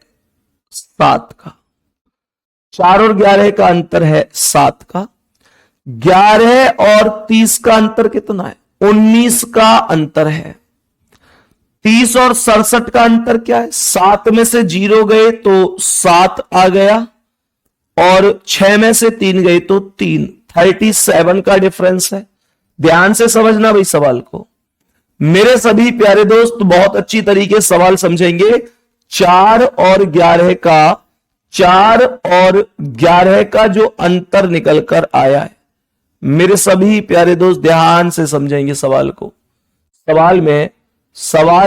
7 का। 4 और 11 का अंतर है 7 का। 11 और 30 का अंतर कितना है? 19 का अंतर है। 30 और 67 का अंतर क्या है? 7 में से 0 गए तो 7 आ गया, और 6 में से 3 गए तो 3, 37 का डिफरेंस है। ध्यान से समझना भाई सवाल को। मेरे सभी प्यारे दोस्त बहुत अच्छी तरीके सवाल समझेंगे। 4 और 11 का जो अंतर निकल कर आया है, मेरे सभी प्यारे दोस्त ध्यान से समझेंगे सवाल को। सवाल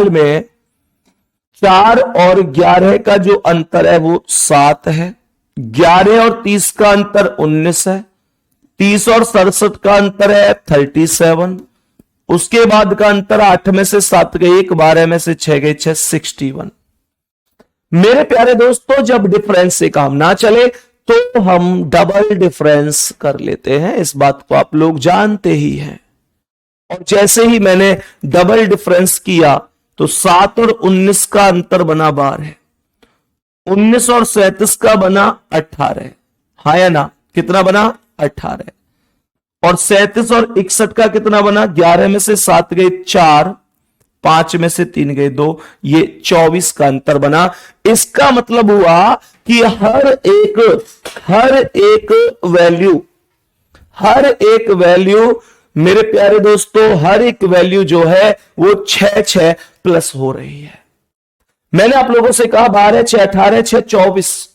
में 4 और 11 का जो अंतर है वो 7 है। 11 और 30 का अंतर 19 है। 30 और 67 का अंतर है 37। उसके बाद का अंतर 8 में से 7 गए 1, 12 में से 6 गए 6, 61। मेरे प्यारे दोस्तों जब डिफरेंस से काम ना चले तो हम डबल डिफरेंस कर लेते हैं, इस बात को आप लोग जानते ही हैं। और जैसे ही मैंने डबल डिफरेंस किया तो 7 और 19 का अंतर बना 12, 19 और 37 का बना 18। हाँ या ना? कितना बना? 18। और 37 और 61 का कितना बना? 11 में से 7 गए 4, 5 में से 3 गए 2, ये 24 का अंतर बना। इसका मतलब हुआ कि हर एक वैल्यू मेरे प्यारे दोस्तों, हर एक वैल्यू जो है वो 6 प्लस हो रही है। मैंने आप लोगों से कहा 12 6 18 6 24,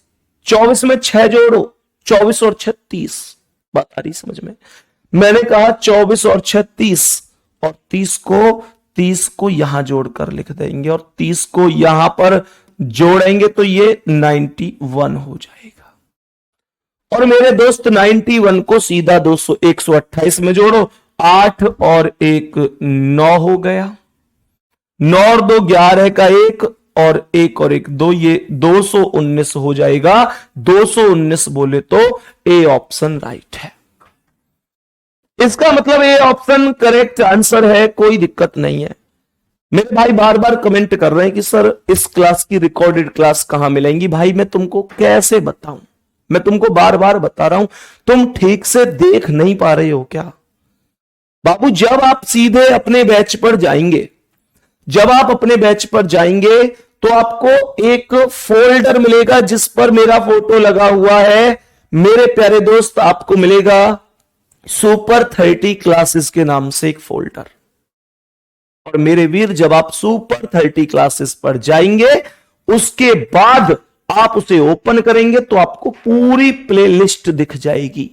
24 में 6 जोड़ो, 24 और 6 30। बात आ रही समझ में? मैंने कहा 24 और 6 30, और 30 को यहां जोड़कर लिख देंगे, और 30 को यहां पर जोड़ेंगे तो ये 91 हो जाएगा। और मेरे दोस्त 91 को सीधा 128 में जोड़ो, 8 और 1 9 हो गया। 9 और 2 11 का 1, और 1 और 1 2, ये 219 हो जाएगा। 219 बोले तो ए ऑप्शन राइट है। इसका मतलब ए ऑप्शन करेक्ट आंसर है, कोई दिक्कत नहीं है। मेरे भाई बार बार कमेंट कर रहे हैं कि सर इस क्लास की रिकॉर्डेड क्लास कहां मिलेंगी। भाई मैं तुमको कैसे बताऊं? मैं तुमको बार बार बता रहा हूं, तुम ठीक से देख नहीं पा रहे हो क्या? बाबू जब आप सीधे अपने बैच पर जाएंगे, तो आपको एक फोल्डर मिलेगा जिस पर मेरा फोटो लगा हुआ है। मेरे प्यारे दोस्त आपको मिलेगा सुपर 30 क्लासेस के नाम से एक फोल्डर। और मेरे वीर जब आप सुपर 30 क्लासेस पर जाएंगे, उसके बाद आप उसे ओपन करेंगे तो आपको पूरी प्लेलिस्ट दिख जाएगी।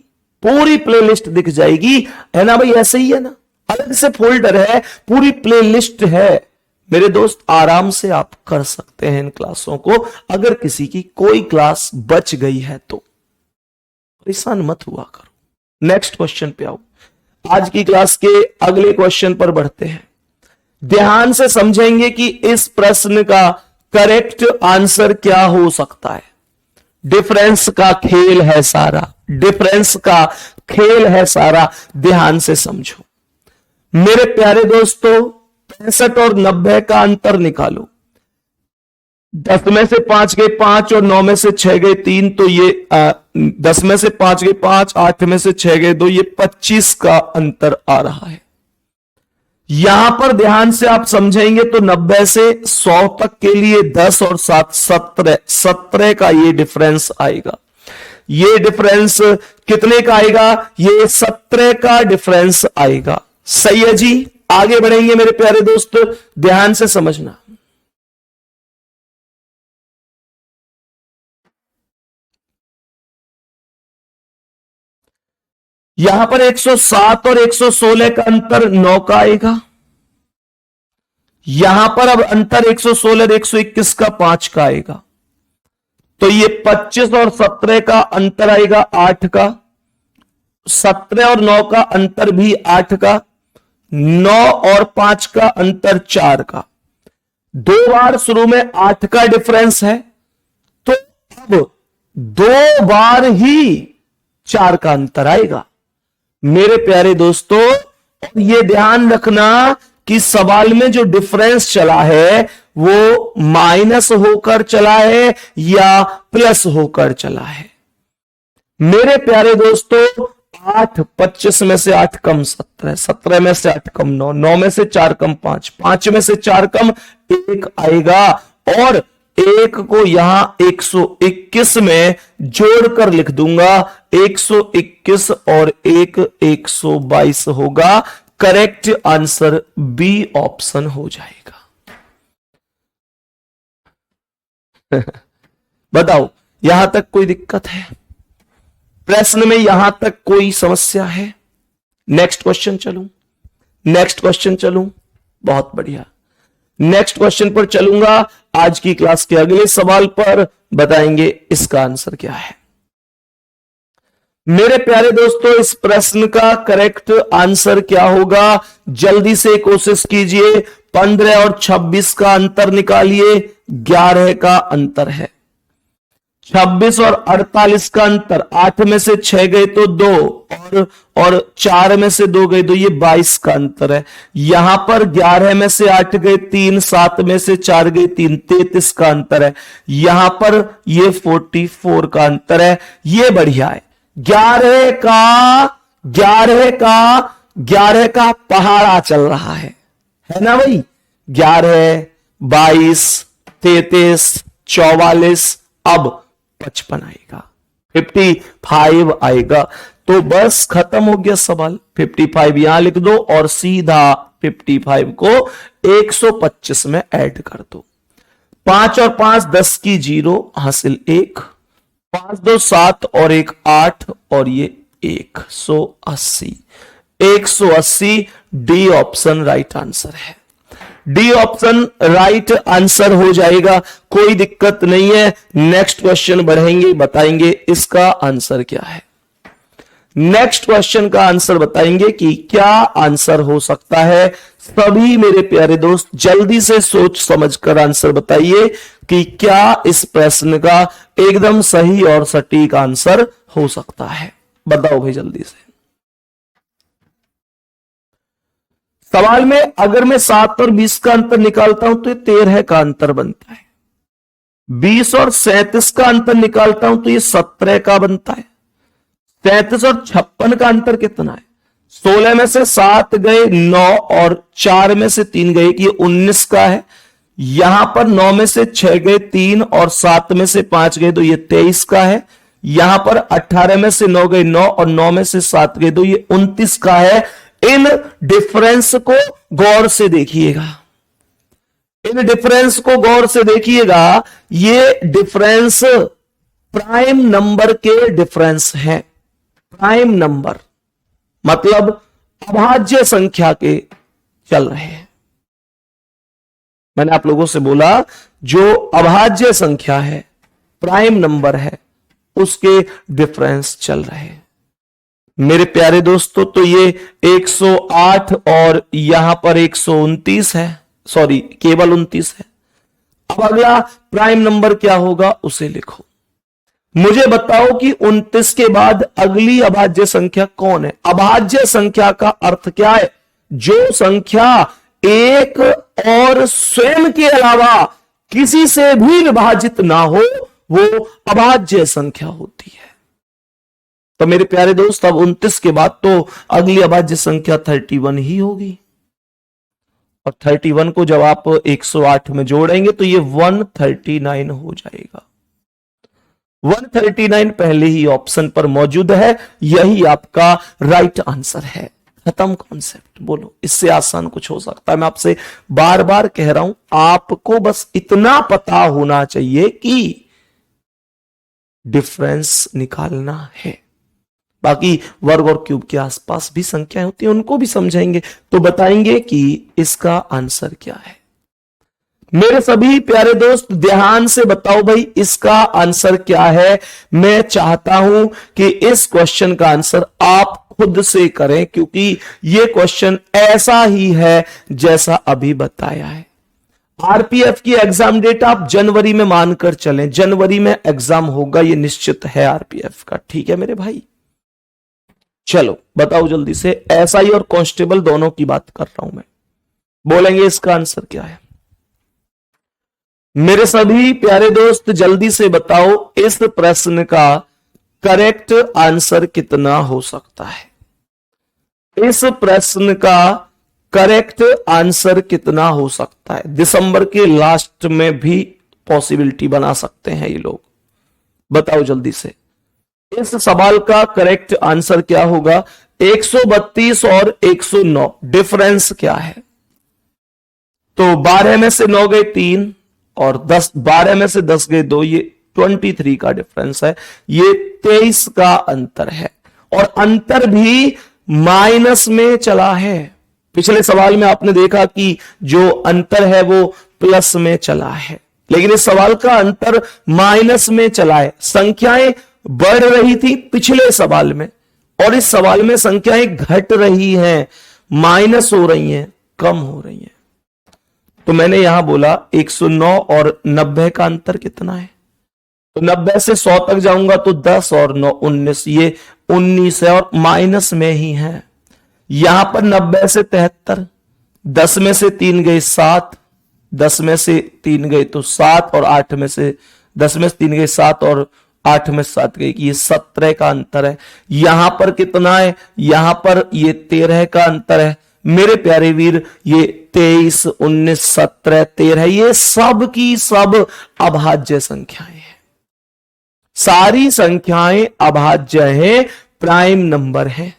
है ना भाई? ऐसे ही है ना? अलग से फोल्डर है, पूरी प्लेलिस्ट है। मेरे दोस्त आराम से आप कर सकते हैं इन क्लासों को। अगर किसी की कोई क्लास बच गई है तो परेशान मत हुआ करो। नेक्स्ट क्वेश्चन पे आओ। आज की क्लास के अगले क्वेश्चन पर बढ़ते हैं। ध्यान से समझेंगे कि इस प्रश्न का करेक्ट आंसर क्या हो सकता है? डिफरेंस का खेल है सारा, डिफरेंस का खेल है सारा, ध्यान से समझो मेरे प्यारे दोस्तों। 65 और 90 का अंतर निकालो। 10 में से 5 गए 5 और 9 में से 6 गए 3, तो ये 10 में से 5 गए 5, 8 में से 6 गए 2, ये 25 का अंतर आ रहा है। यहां पर ध्यान से आप समझेंगे तो 90 से 100 तक के लिए 10 और 7 17 का ये डिफरेंस आएगा। ये डिफरेंस कितने का आएगा? ये 17 का डिफरेंस आएगा। सही है जी। आगे बढ़ेंगे मेरे प्यारे दोस्त, ध्यान से समझना। यहां पर 107 और 116 का अंतर 9 का आएगा। यहां पर अब अंतर 116 और 121 का 5 का आएगा, तो ये 25 और 17 का अंतर आएगा 8 का। 17 और 9 का अंतर भी 8 का। 9 और 5 का अंतर 4 का। 2 बार शुरू में 8 का डिफरेंस है, तो अब 2 बार ही 4 का अंतर आएगा मेरे प्यारे दोस्तों। ये ध्यान रखना कि सवाल में जो डिफरेंस चला है वो माइनस होकर चला है या प्लस होकर चला है मेरे प्यारे दोस्तों। 8 25 में से 8 कम 17, 17 में से 8 कम 9, 9 में से 4 कम 5, 5 में से 4 कम 1 आएगा, और 1 को यहां 121 में जोड़कर लिख दूंगा। 121 और 1 122 होगा। करेक्ट आंसर बी ऑप्शन हो जाएगा। बताओ यहां तक कोई दिक्कत है? प्रश्न में यहां तक कोई समस्या है? नेक्स्ट क्वेश्चन चलूं, नेक्स्ट क्वेश्चन चलूं। बहुत बढ़िया, नेक्स्ट क्वेश्चन पर चलूंगा। आज की क्लास के अगले सवाल पर बताएंगे इसका आंसर क्या है। मेरे प्यारे दोस्तों, इस प्रश्न का करेक्ट आंसर क्या होगा? जल्दी से कोशिश कीजिए। 15 और 26 का अंतर निकालिए। 11 का अंतर है। 26 और 48 का अंतर, 8 में से 6 गए तो 2, और 4 में से 2 गए तो ये 22 का अंतर है। यहां पर 11 में से 8 गए 3, 7 में से 4 गए 3, 33 का अंतर है। यहां पर ये 44 का अंतर है। ये बढ़िया है। 11 का पहाड़ा चल रहा है ना भाई? 11, 22, 33, 44, अब 55 आएगा, 55 आएगा। तो बस खत्म हो गया सवाल। 55 यहां लिख दो और सीधा 55 को 125 में ऐड कर दो। 5 और 5 10 की 0 हासिल 1, 5 2 7 और 1 8, और ये 180। 180 डी ऑप्शन राइट आंसर है। डी ऑप्शन राइट आंसर हो जाएगा, कोई दिक्कत नहीं है। नेक्स्ट क्वेश्चन बढ़ेंगे, बताएंगे इसका आंसर क्या है। नेक्स्ट क्वेश्चन का आंसर बताएंगे कि क्या आंसर हो सकता है। सभी मेरे प्यारे दोस्त जल्दी से सोच समझकर आंसर बताइए कि क्या इस प्रश्न का एकदम सही और सटीक आंसर हो सकता है। बताओ भाई जल्दी से। सवाल में अगर मैं 7 और 20 का अंतर निकालता हूं तो ये 13 का अंतर बनता है। 20 और 37 का अंतर निकालता हूं तो ये 17 का बनता है। 37 और 56 का अंतर कितना है? 16 में से 7 गए 9, और 4 में से 3 गए कि 19 का है। यहां पर 9 में से 6 गए 3, और 7 में से 5 गए तो ये 23 का है। यहां पर 18 में से 9 गए 9, और 9 में से 7 गए तो ये 29 का है। इन डिफरेंस को गौर से देखिएगा, इन डिफरेंस को गौर से देखिएगा। ये डिफरेंस प्राइम नंबर के डिफरेंस है। प्राइम नंबर मतलब अभाज्य संख्या के चल रहे हैं। मैंने आप लोगों से बोला जो अभाज्य संख्या है, प्राइम नंबर है, उसके डिफरेंस चल रहे हैं मेरे प्यारे दोस्तों। तो ये 108 और यहां पर 129 है, सॉरी केवल 29 है। अब अगला प्राइम नंबर क्या होगा उसे लिखो। मुझे बताओ कि 29 के बाद अगली अभाज्य संख्या कौन है। अभाज्य संख्या का अर्थ क्या है? जो संख्या एक और स्वयं के अलावा किसी से भी विभाजित ना हो वो अभाज्य संख्या होती है। तो मेरे प्यारे दोस्त, अब 29 के बाद तो अगली अभाज्य संख्या 31 ही होगी, और 31 को जब आप 108 में जोड़ेंगे तो ये 139 हो जाएगा। 139 पहले ही ऑप्शन पर मौजूद है, यही आपका राइट आंसर है। खत्म कॉन्सेप्ट। बोलो, इससे आसान कुछ हो सकता है? मैं आपसे बार बार कह रहा हूं, आपको बस इतना पता होना चाहिए कि डिफरेंस निकालना है। बाकी वर्ग और क्यूब के आसपास भी संख्याएं होती हैं, उनको भी समझाएंगे, तो बताएंगे कि इसका आंसर क्या है। मेरे सभी प्यारे दोस्त ध्यान से बताओ भाई, इसका आंसर क्या है। मैं चाहता हूं कि इस क्वेश्चन का आंसर आप खुद से करें, क्योंकि यह क्वेश्चन ऐसा ही है जैसा अभी बताया है। आरपीएफ की एग्जाम डेट आप जनवरी में मानकर चलें, जनवरी में एग्जाम होगा, यह निश्चित है आरपीएफ का। ठीक है मेरे भाई, चलो बताओ जल्दी से। एसआई और कांस्टेबल दोनों की बात कर रहा हूं मैं, बोलेंगे इसका आंसर क्या है। मेरे सभी प्यारे दोस्त जल्दी से बताओ, इस प्रश्न का करेक्ट आंसर कितना हो सकता है। इस प्रश्न का करेक्ट आंसर कितना हो सकता है। दिसंबर के लास्ट में भी पॉसिबिलिटी बना सकते हैं ये लोग, बताओ जल्दी से। इस सवाल का करेक्ट आंसर क्या होगा। 132 और 109 डिफरेंस क्या है। तो 12 में से 9 गए 3 और 12 में से 10 गए 2, ये 23 का डिफरेंस है। ये 23 का अंतर है, और अंतर भी माइनस में चला है। पिछले सवाल में आपने देखा कि जो अंतर है वो प्लस में चला है, लेकिन इस सवाल का अंतर माइनस में चला है। संख्याएं बढ़ रही थी पिछले सवाल में, और इस सवाल में संख्याएं घट रही हैं, माइनस हो रही हैं, कम हो रही हैं। तो मैंने यहां बोला 109 और 90 का अंतर कितना है। तो 90 से 100 तक जाऊंगा तो 10 और 9 19, ये 19 है और माइनस में ही है। यहां पर 90 से 73, 10 में से 3 गए 7, 10 में से 3 गए तो 7, और 8 में से 10 में से 3 गए 7 और 8 में 7 गए, ये 17 का अंतर है। यहां पर कितना है, यहां पर ये 13 का अंतर है। मेरे प्यारे वीर, ये 23, 19, 17, 13, ये सब की सब अभाज्य संख्याएं हैं। सारी संख्याएं अभाज्य हैं, प्राइम नंबर हैं।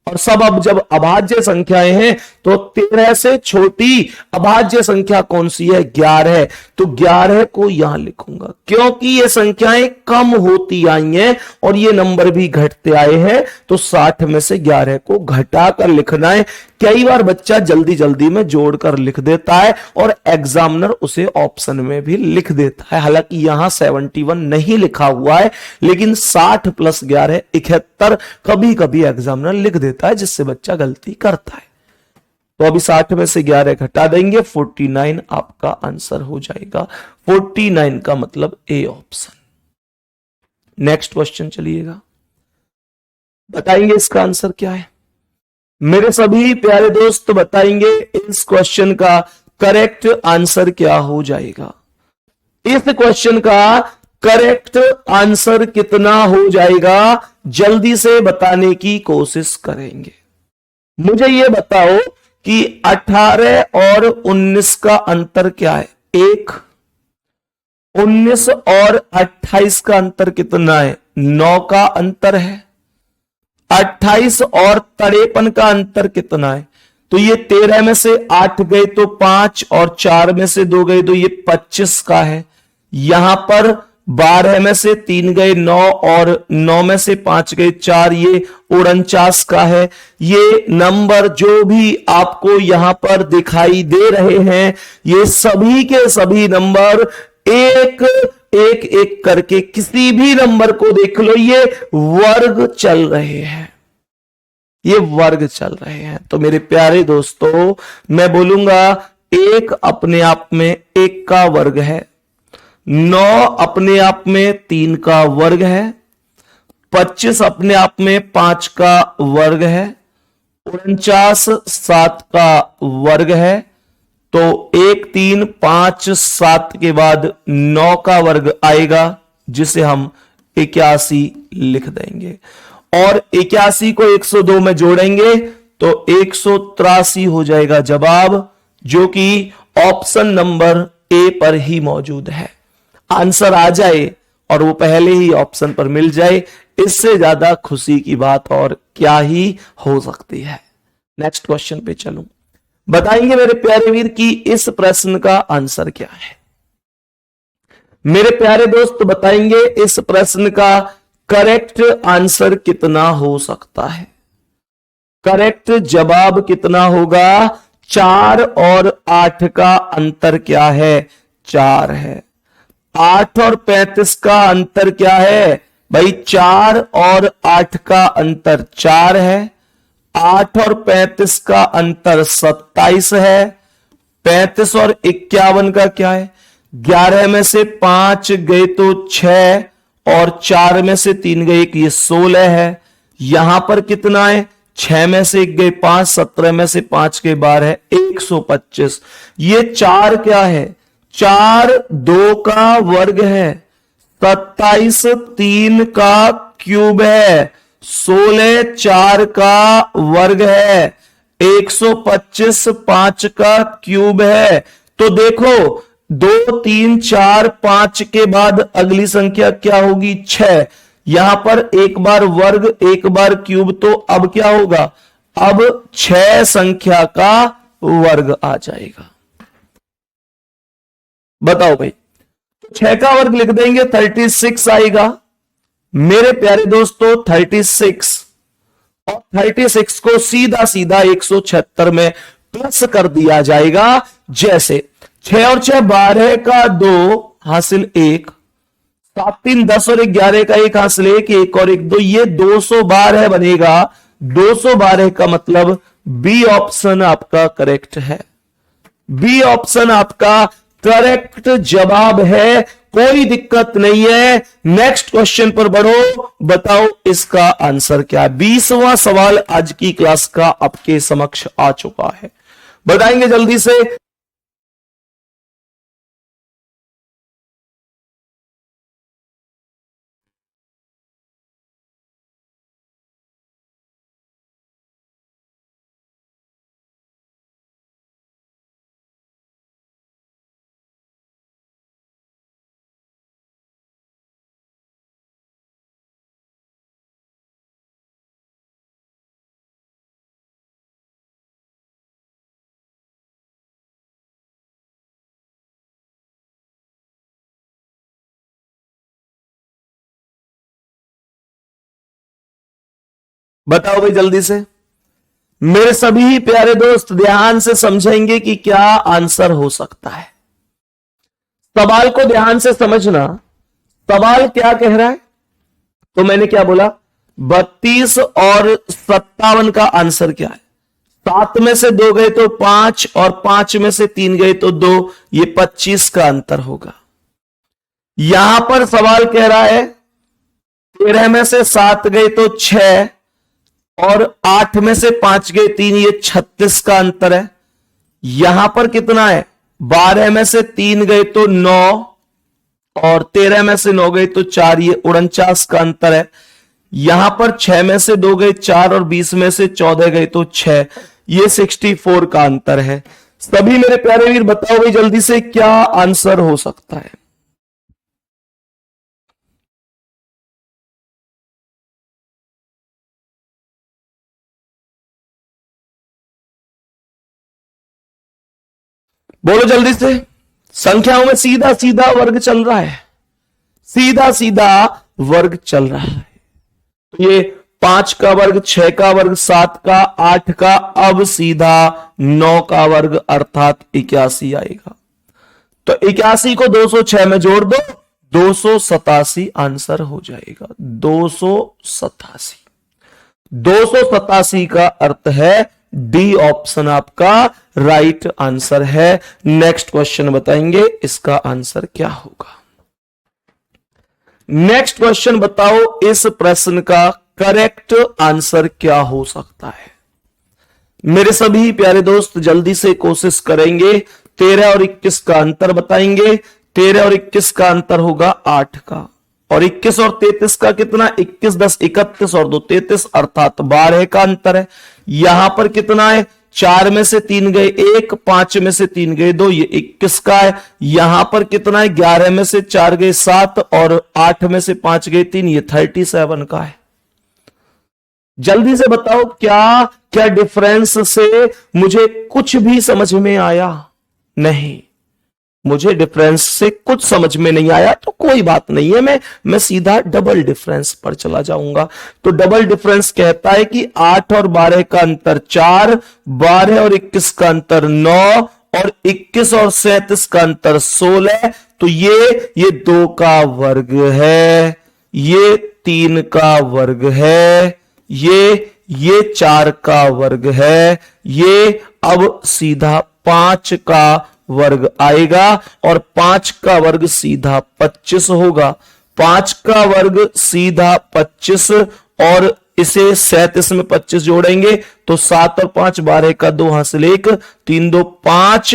और सब अब जब अभाज्य संख्याएं हैं तो 13 से छोटी अभाज्य संख्या कौन सी है, 11। तो 11 को यहां लिखूंगा, क्योंकि ये संख्याएं कम होती आई हैं और ये नंबर भी घटते आए हैं। तो 60 में से 11 को घटाकर लिखना है। कई बार बच्चा जल्दी जल्दी में जोड़कर लिख देता है और एग्जामिनर उसे ऑप्शन में भी लिख देता है। हालांकि यहां 71 नहीं लिखा हुआ है, लेकिन 60 + 11 71 कभी कभी एग्जामिनर लिख देता है, जिससे बच्चा गलती करता है। तो अभी 60 में से 11 घटा देंगे, 49 आपका आंसर हो जाएगा। 49 का मतलब ए ऑप्शन। नेक्स्ट क्वेश्चन चलिएगा, बताएंगे इसका आंसर क्या है। मेरे सभी प्यारे दोस्त बताएंगे इस क्वेश्चन का करेक्ट आंसर क्या हो जाएगा। इस क्वेश्चन का करेक्ट आंसर कितना हो जाएगा, जल्दी से बताने की कोशिश करेंगे। मुझे यह बताओ कि 18 और 19 का अंतर क्या है। 1। 19 और 28 का अंतर कितना है, 9 का अंतर है। 28 और 53 का अंतर कितना है, तो ये 13 में से 8 गए तो 5, और 4 में से 2 गए तो ये 25 का है। यहां पर 12 में से 3 गए 9, और 9 में से 5 गए 4, ये 49 का है। ये नंबर जो भी आपको यहां पर दिखाई दे रहे हैं, ये सभी के सभी नंबर एक एक एक करके किसी भी नंबर को देख लो, ये वर्ग चल रहे हैं, ये वर्ग चल रहे हैं। तो मेरे प्यारे दोस्तों, मैं बोलूंगा 1 अपने आप में 1 का वर्ग है, 9 अपने आप में 3 का वर्ग है, 25 अपने आप में 5 का वर्ग है, 49 7 का वर्ग है। तो 1 3 5 7 के बाद 9 का वर्ग आएगा, जिसे हम 81 लिख देंगे और 81 को 102 में जोड़ेंगे तो 183 हो जाएगा जवाब, जो कि ऑप्शन नंबर ए पर ही मौजूद है। आंसर आ जाए और वो पहले ही ऑप्शन पर मिल जाए, इससे ज्यादा खुशी की बात और क्या ही हो सकती है। नेक्स्ट क्वेश्चन पे चलूं, बताएंगे मेरे प्यारे वीर कि इस प्रश्न का आंसर क्या है। मेरे प्यारे दोस्त बताएंगे इस प्रश्न का करेक्ट आंसर कितना हो सकता है। करेक्ट जवाब कितना होगा? 4 और 8 का अंतर क्या है? 4 है। 8 और 35 का अंतर क्या है भाई? 4 और 8 का अंतर 4 है। 8 और 35 का अंतर 27 है। 35 और 51 का क्या है? 11 में से 5 गए तो 6 और 4 में से 3 गए, ये 16 है। यहां पर कितना है? 6 में से 1 गए 5, 17 में से 5 के 12 है, 125। ये 4 क्या है? 4 2 का वर्ग है, 27 3 का क्यूब है, 16 4 का वर्ग है, 125 5 का क्यूब है। तो देखो 2 3 4 5 के बाद अगली संख्या क्या होगी? 6। यहां पर एक बार वर्ग एक बार क्यूब, तो अब क्या होगा? अब 6 संख्या का वर्ग आ जाएगा। बताओ भाई, 6 का वर्ग लिख देंगे 36 आएगा। मेरे प्यारे दोस्तों 36 और 36 को सीधा सीधा 176 में प्लस कर दिया जाएगा। जैसे 6 और 6 12 का 2 हासिल 1, 7 3 10 और 11 का 1 हासिल 1, 1 और 1 2, ये 212 बनेगा। 212 का मतलब बी ऑप्शन आपका करेक्ट है। बी ऑप्शन आपका करेक्ट जवाब है, कोई दिक्कत नहीं है। नेक्स्ट क्वेश्चन पर बढ़ो, बताओ इसका आंसर क्या है। 20वां सवाल आज की क्लास का आपके समक्ष आ चुका है, बताएंगे जल्दी से। बताओ भाई जल्दी से। मेरे सभी प्यारे दोस्त ध्यान से समझेंगे कि क्या आंसर हो सकता है। सवाल को ध्यान से समझना, सवाल क्या कह रहा है। तो मैंने क्या बोला? 32 और 57 का आंसर क्या है? 7 में से 2 गए तो 5 और 5 में से 3 गए तो 2, ये 25 का अंतर होगा। यहां पर सवाल कह रहा है 13 में से 7 गए तो 6 और 8 में से 5 गए 3, ये 36 का अंतर है। यहां पर कितना है? 12 में से 3 गए तो 9 और 13 में से 9 गए तो 4, ये 49 का अंतर है। यहां पर 6 में से 2 गए 4 और 20 में से 14 गए तो 6, ये 64 का अंतर है। सभी मेरे प्यारे वीर बताओ भाई जल्दी से क्या आंसर हो सकता है। बोलो जल्दी से। संख्याओं में सीधा सीधा वर्ग चल रहा है, सीधा सीधा वर्ग चल रहा है। तो ये 5 का वर्ग, 6 का वर्ग, 7 का, 8 का, अब सीधा 9 का वर्ग अर्थात 81 आएगा। तो 81 को 206 में जोड़ दो, 287 आंसर हो जाएगा। 287 का अर्थ है डी ऑप्शन आपका राइट आंसर है। नेक्स्ट क्वेश्चन बताएंगे इसका आंसर क्या होगा। नेक्स्ट क्वेश्चन बताओ इस प्रश्न का करेक्ट आंसर क्या हो सकता है। मेरे सभी प्यारे दोस्त जल्दी से कोशिश करेंगे। 13 और 21 का अंतर बताएंगे। 13 और 21 का अंतर होगा 8 का, और 21 और 33 का कितना, 21 10 31 और 2 33 अर्थात 12 का अंतर है। यहां पर कितना है, 4 में से 3 गए 1, 5 में से 3 गए 2, ये 21 का है। यहां पर कितना है, 11 में से 4 गए 7 और 8 में से 5 गए 3, ये 37 का है। जल्दी से बताओ क्या क्या डिफरेंस से मुझे कुछ भी समझ में आया? नहीं, मुझे डिफरेंस से कुछ समझ में नहीं आया तो कोई बात नहीं है, मैं सीधा डबल डिफरेंस पर चला जाऊंगा। तो डबल डिफरेंस कहता है कि 8 और 12 का अंतर 4, 12 और 21 का अंतर 9 और 21 और 37 का अंतर 16। तो ये 2 का वर्ग है, ये 3 का वर्ग है, ये 4 का वर्ग है, ये अब सीधा 5 का वर्ग आएगा और 5 का वर्ग सीधा 25 होगा। 5 का वर्ग सीधा 25 और इसे 37 में 25 जोड़ेंगे तो 7 और 5 12 का 2 हासिल 1, 3 2 5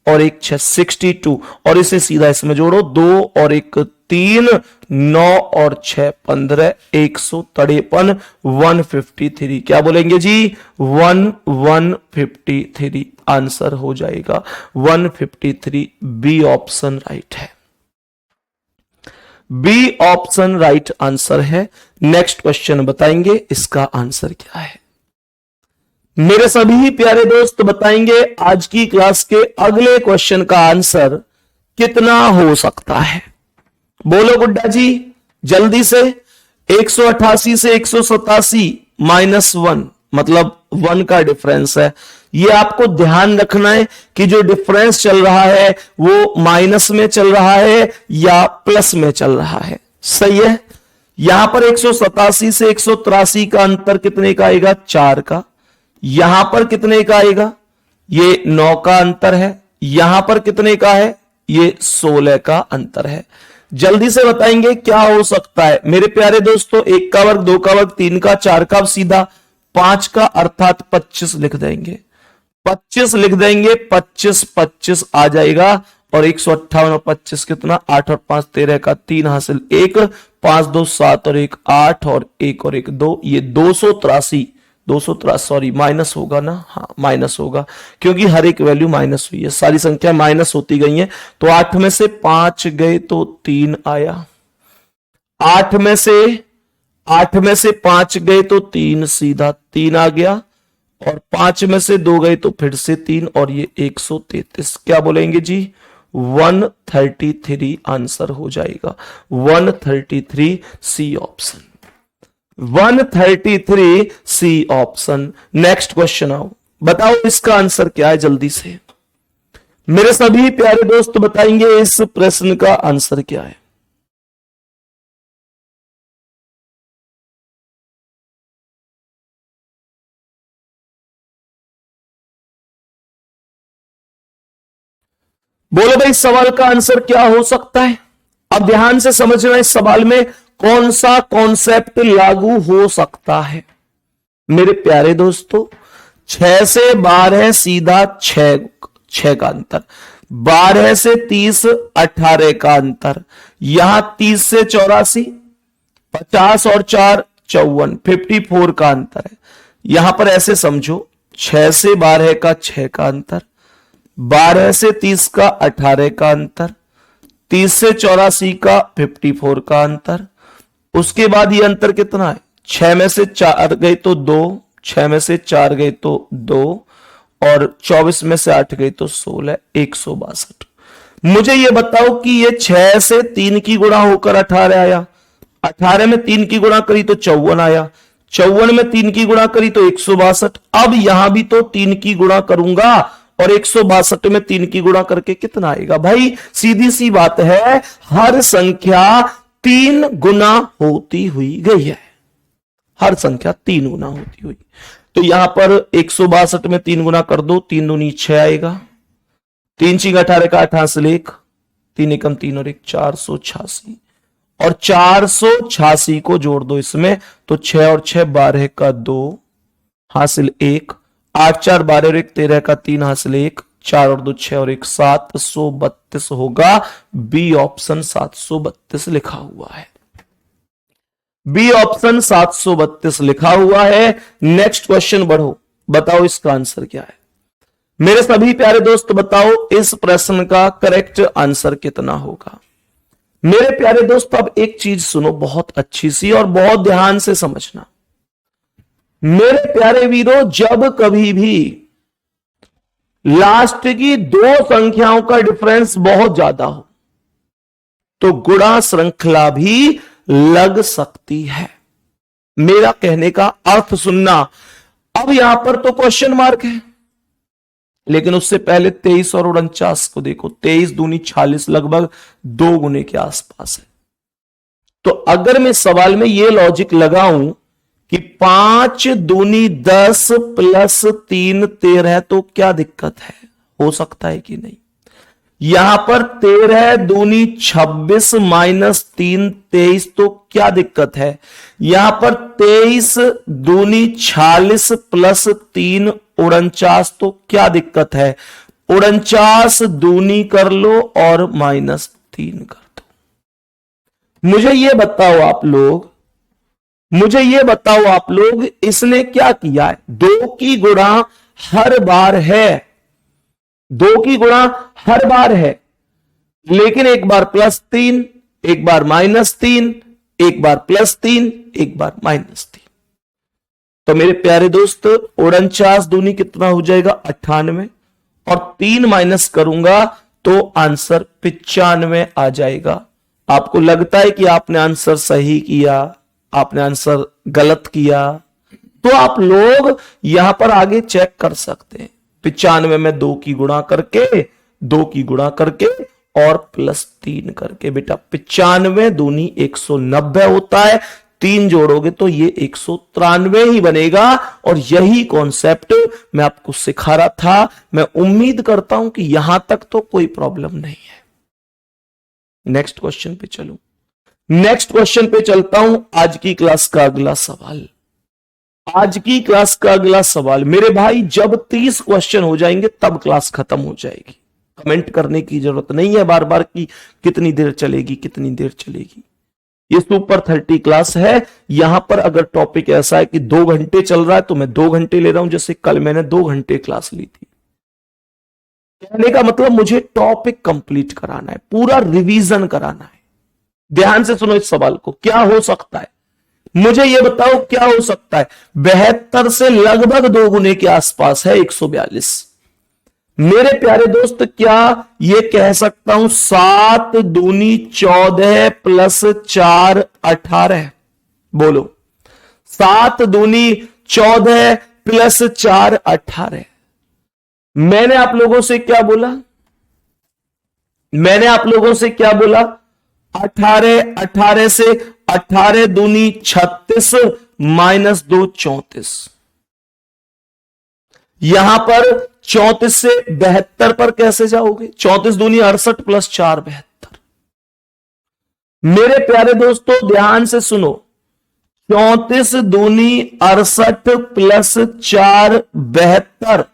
और 1 6 62 और इसे सीधा इसमें जोड़ो 2 और 1 3 9 और 6 15 153 153। क्या बोलेंगे जी, 153 आंसर हो जाएगा 153। बी ऑप्शन राइट है, बी ऑप्शन राइट आंसर है। नेक्स्ट क्वेश्चन बताएंगे इसका आंसर क्या है। मेरे सभी प्यारे दोस्त बताएंगे आज की क्लास के अगले क्वेश्चन का आंसर कितना हो सकता है। बोलो गुड्डा जी जल्दी से। 188 से 187 -1 मतलब 1 का डिफरेंस है। ये आपको ध्यान रखना है कि जो डिफरेंस चल रहा है वो माइनस में चल रहा है या प्लस में चल रहा है। सही है। यहां पर 187 से 183 का अंतर कितने का आएगा, 4 का। यहां पर कितने का आएगा, ये 9 का अंतर है। यहां पर कितने का है, ये 16 का अंतर है। जल्दी से बताएंगे क्या हो सकता है मेरे प्यारे दोस्तों। 1 का वर्ग, 2 का वर्ग, 3 का, 4 का, सीधा 5 का अर्थात 25 लिख देंगे। 25 लिख देंगे, 25 25 आ जाएगा और 158 और 25 कितना, 8 और 5 13 का 3 हासिल 1, 5 2 7 और 1 8 और 1 और 1 2, ये 283 सॉरी माइनस होगा ना, हाँ माइनस होगा क्योंकि हर एक वैल्यू माइनस हुई है, सारी संख्या माइनस होती गई है। तो 8 में से 5 गए तो 3 आया, 8 में से 5 गए तो 3 सीधा 3 आ गया और 5 में से 2 गए तो फिर से 3 और ये 133। क्या बोलेंगे जी, 133 आंसर हो जाएगा 133। C option 133 C option. Next question आओ, बताओ इसका आंसर क्या है जल्दी से। मेरे सभी प्यारे दोस्त बताएंगे इस प्रश्न का आंसर क्या है। बोलो भाई सवाल का आंसर क्या हो सकता है। अब ध्यान से समझना इस सवाल में कौन सा कॉन्सेप्ट लागू हो सकता है। मेरे प्यारे दोस्तों 6 से 12 सीधा 6 का अंतर, 12 से 30 18 का अंतर, यहां 30 से 84 50 और 4 54 54 का अंतर है। यहां पर ऐसे समझो 6 से 12 का 6 का अंतर, 12 से 30 का 18 का अंतर, 30 से 84 का 54 का अंतर। उसके बाद ये अंतर कितना है, 6 में से 4 गए तो 2, 6 में से 4 गए तो 2 और 24 में से 8 गए तो 16, 162। मुझे ये बताओ कि ये 6 से 3 की गुणा होकर 18 आया, 18 में 3 की गुणा करी तो 54 आया, 54 में 3 की गुणा करी तो 162। अब यहां भी तो 3 की गुणा करूंगा और 162 में 3 की गुणा करके कितना आएगा। भाई सीधी सी बात है, हर संख्या 3 गुना होती हुई गई है, हर संख्या 3 गुना होती हुई। तो यहां पर 162 में 3 गुना कर दो, 3 दूनी 6 आएगा, 3 6 18 का 8 हासिल 1, 3 एकम 3 और 1 486, और 486 को जोड़ दो इसमें तो 6 और 6 12 का 2 हासिल 1, 8 4 12 और 1 13 का 3 हासिल 1, 4 और 2 6 और 1 732 होगा। बी ऑप्शन 732 लिखा हुआ है। बी ऑप्शन 732 लिखा हुआ है। नेक्स्ट क्वेश्चन बढ़ो, बताओ इसका आंसर क्या है। मेरे सभी प्यारे दोस्त बताओ इस प्रश्न का करेक्ट आंसर कितना होगा। मेरे प्यारे दोस्त अब एक चीज सुनो बहुत अच्छी सी और बहुत ध्यान से समझना। मेरे प्यारे वीरों, जब कभी भी लास्ट की दो संख्याओं का डिफरेंस बहुत ज्यादा हो तो गुणा श्रृंखला भी लग सकती है। मेरा कहने का अर्थ सुनना। अब यहां पर तो क्वेश्चन मार्क है, लेकिन उससे पहले 23 और 49 को देखो। 23 दूनी 46 लगभग 2 गुने के आसपास है। तो अगर मैं सवाल में यह लॉजिक लगाऊं कि 5 दूनी 10 प्लस 3 13 तो क्या दिक्कत है, हो सकता है कि नहीं। यहां पर 13 दूनी 26 माइनस 3 23 तो क्या दिक्कत है। यहां पर 23 दूनी 46 प्लस 3 49 तो क्या दिक्कत है। 49 दूनी कर लो और माइनस 3 कर दो। मुझे यह बताओ आप लोग, मुझे यह बताओ आप लोग, इसने क्या किया है। 2 की गुणा हर बार है, 2 की गुणा हर बार है, लेकिन एक बार प्लस 3, एक बार माइनस 3, एक बार प्लस 3, एक बार माइनस 3। तो मेरे प्यारे दोस्त 49 दूनी कितना हो जाएगा 98, और 3 माइनस करूंगा तो आंसर 95 आ जाएगा। आपको लगता है कि आपने आंसर सही किया, आपने आंसर गलत किया, तो आप लोग यहां पर आगे चेक कर सकते हैं। 95 में 2 की गुणा करके, 2 की गुणा करके और प्लस 3 करके। बेटा 95 दूनी 190 होता है, 3 जोड़ोगे तो ये 193 ही बनेगा। और यही कॉन्सेप्ट मैं आपको सिखा रहा था। मैं उम्मीद करता हूं कि यहां तक तो कोई प्रॉब्लम नहीं है। नेक्स्ट क्वेश्चन पे चलूं, नेक्स्ट क्वेश्चन पे चलता हूं। आज की क्लास का अगला सवाल, आज की क्लास का अगला सवाल मेरे भाई, जब 30 क्वेश्चन हो जाएंगे तब क्लास खत्म हो जाएगी। कमेंट करने की जरूरत नहीं है बार बार कि कितनी देर चलेगी, कितनी देर चलेगी। ये सुपर 30 क्लास है। यहां पर अगर टॉपिक ऐसा है कि 2 घंटे चल रहा है तो मैं 2 घंटे ले रहा हूं। जैसे कल मैंने 2 घंटे क्लास ली थी। कहने का मतलब मुझे टॉपिक कंप्लीट कराना है, पूरा रिवीजन कराना है। ध्यान से सुनो इस सवाल को। क्या हो सकता है, मुझे यह बताओ क्या हो सकता है। 72 से लगभग 2 गुने के आसपास है 142। मेरे प्यारे दोस्त क्या ये कह सकता हूं 7 दूनी 14 प्लस 4 18। बोलो 7 दूनी 14 प्लस 4 18। मैंने आप लोगों से क्या बोला, मैंने आप लोगों से क्या बोला। 18 18 से 18 दूनी 36 माइनस 2 34। यहां पर 34 से 72 पर कैसे जाओगे। 34 दूनी 68 प्लस 4 72। मेरे प्यारे दोस्तों ध्यान से सुनो, 34 दूनी 68 प्लस 4 72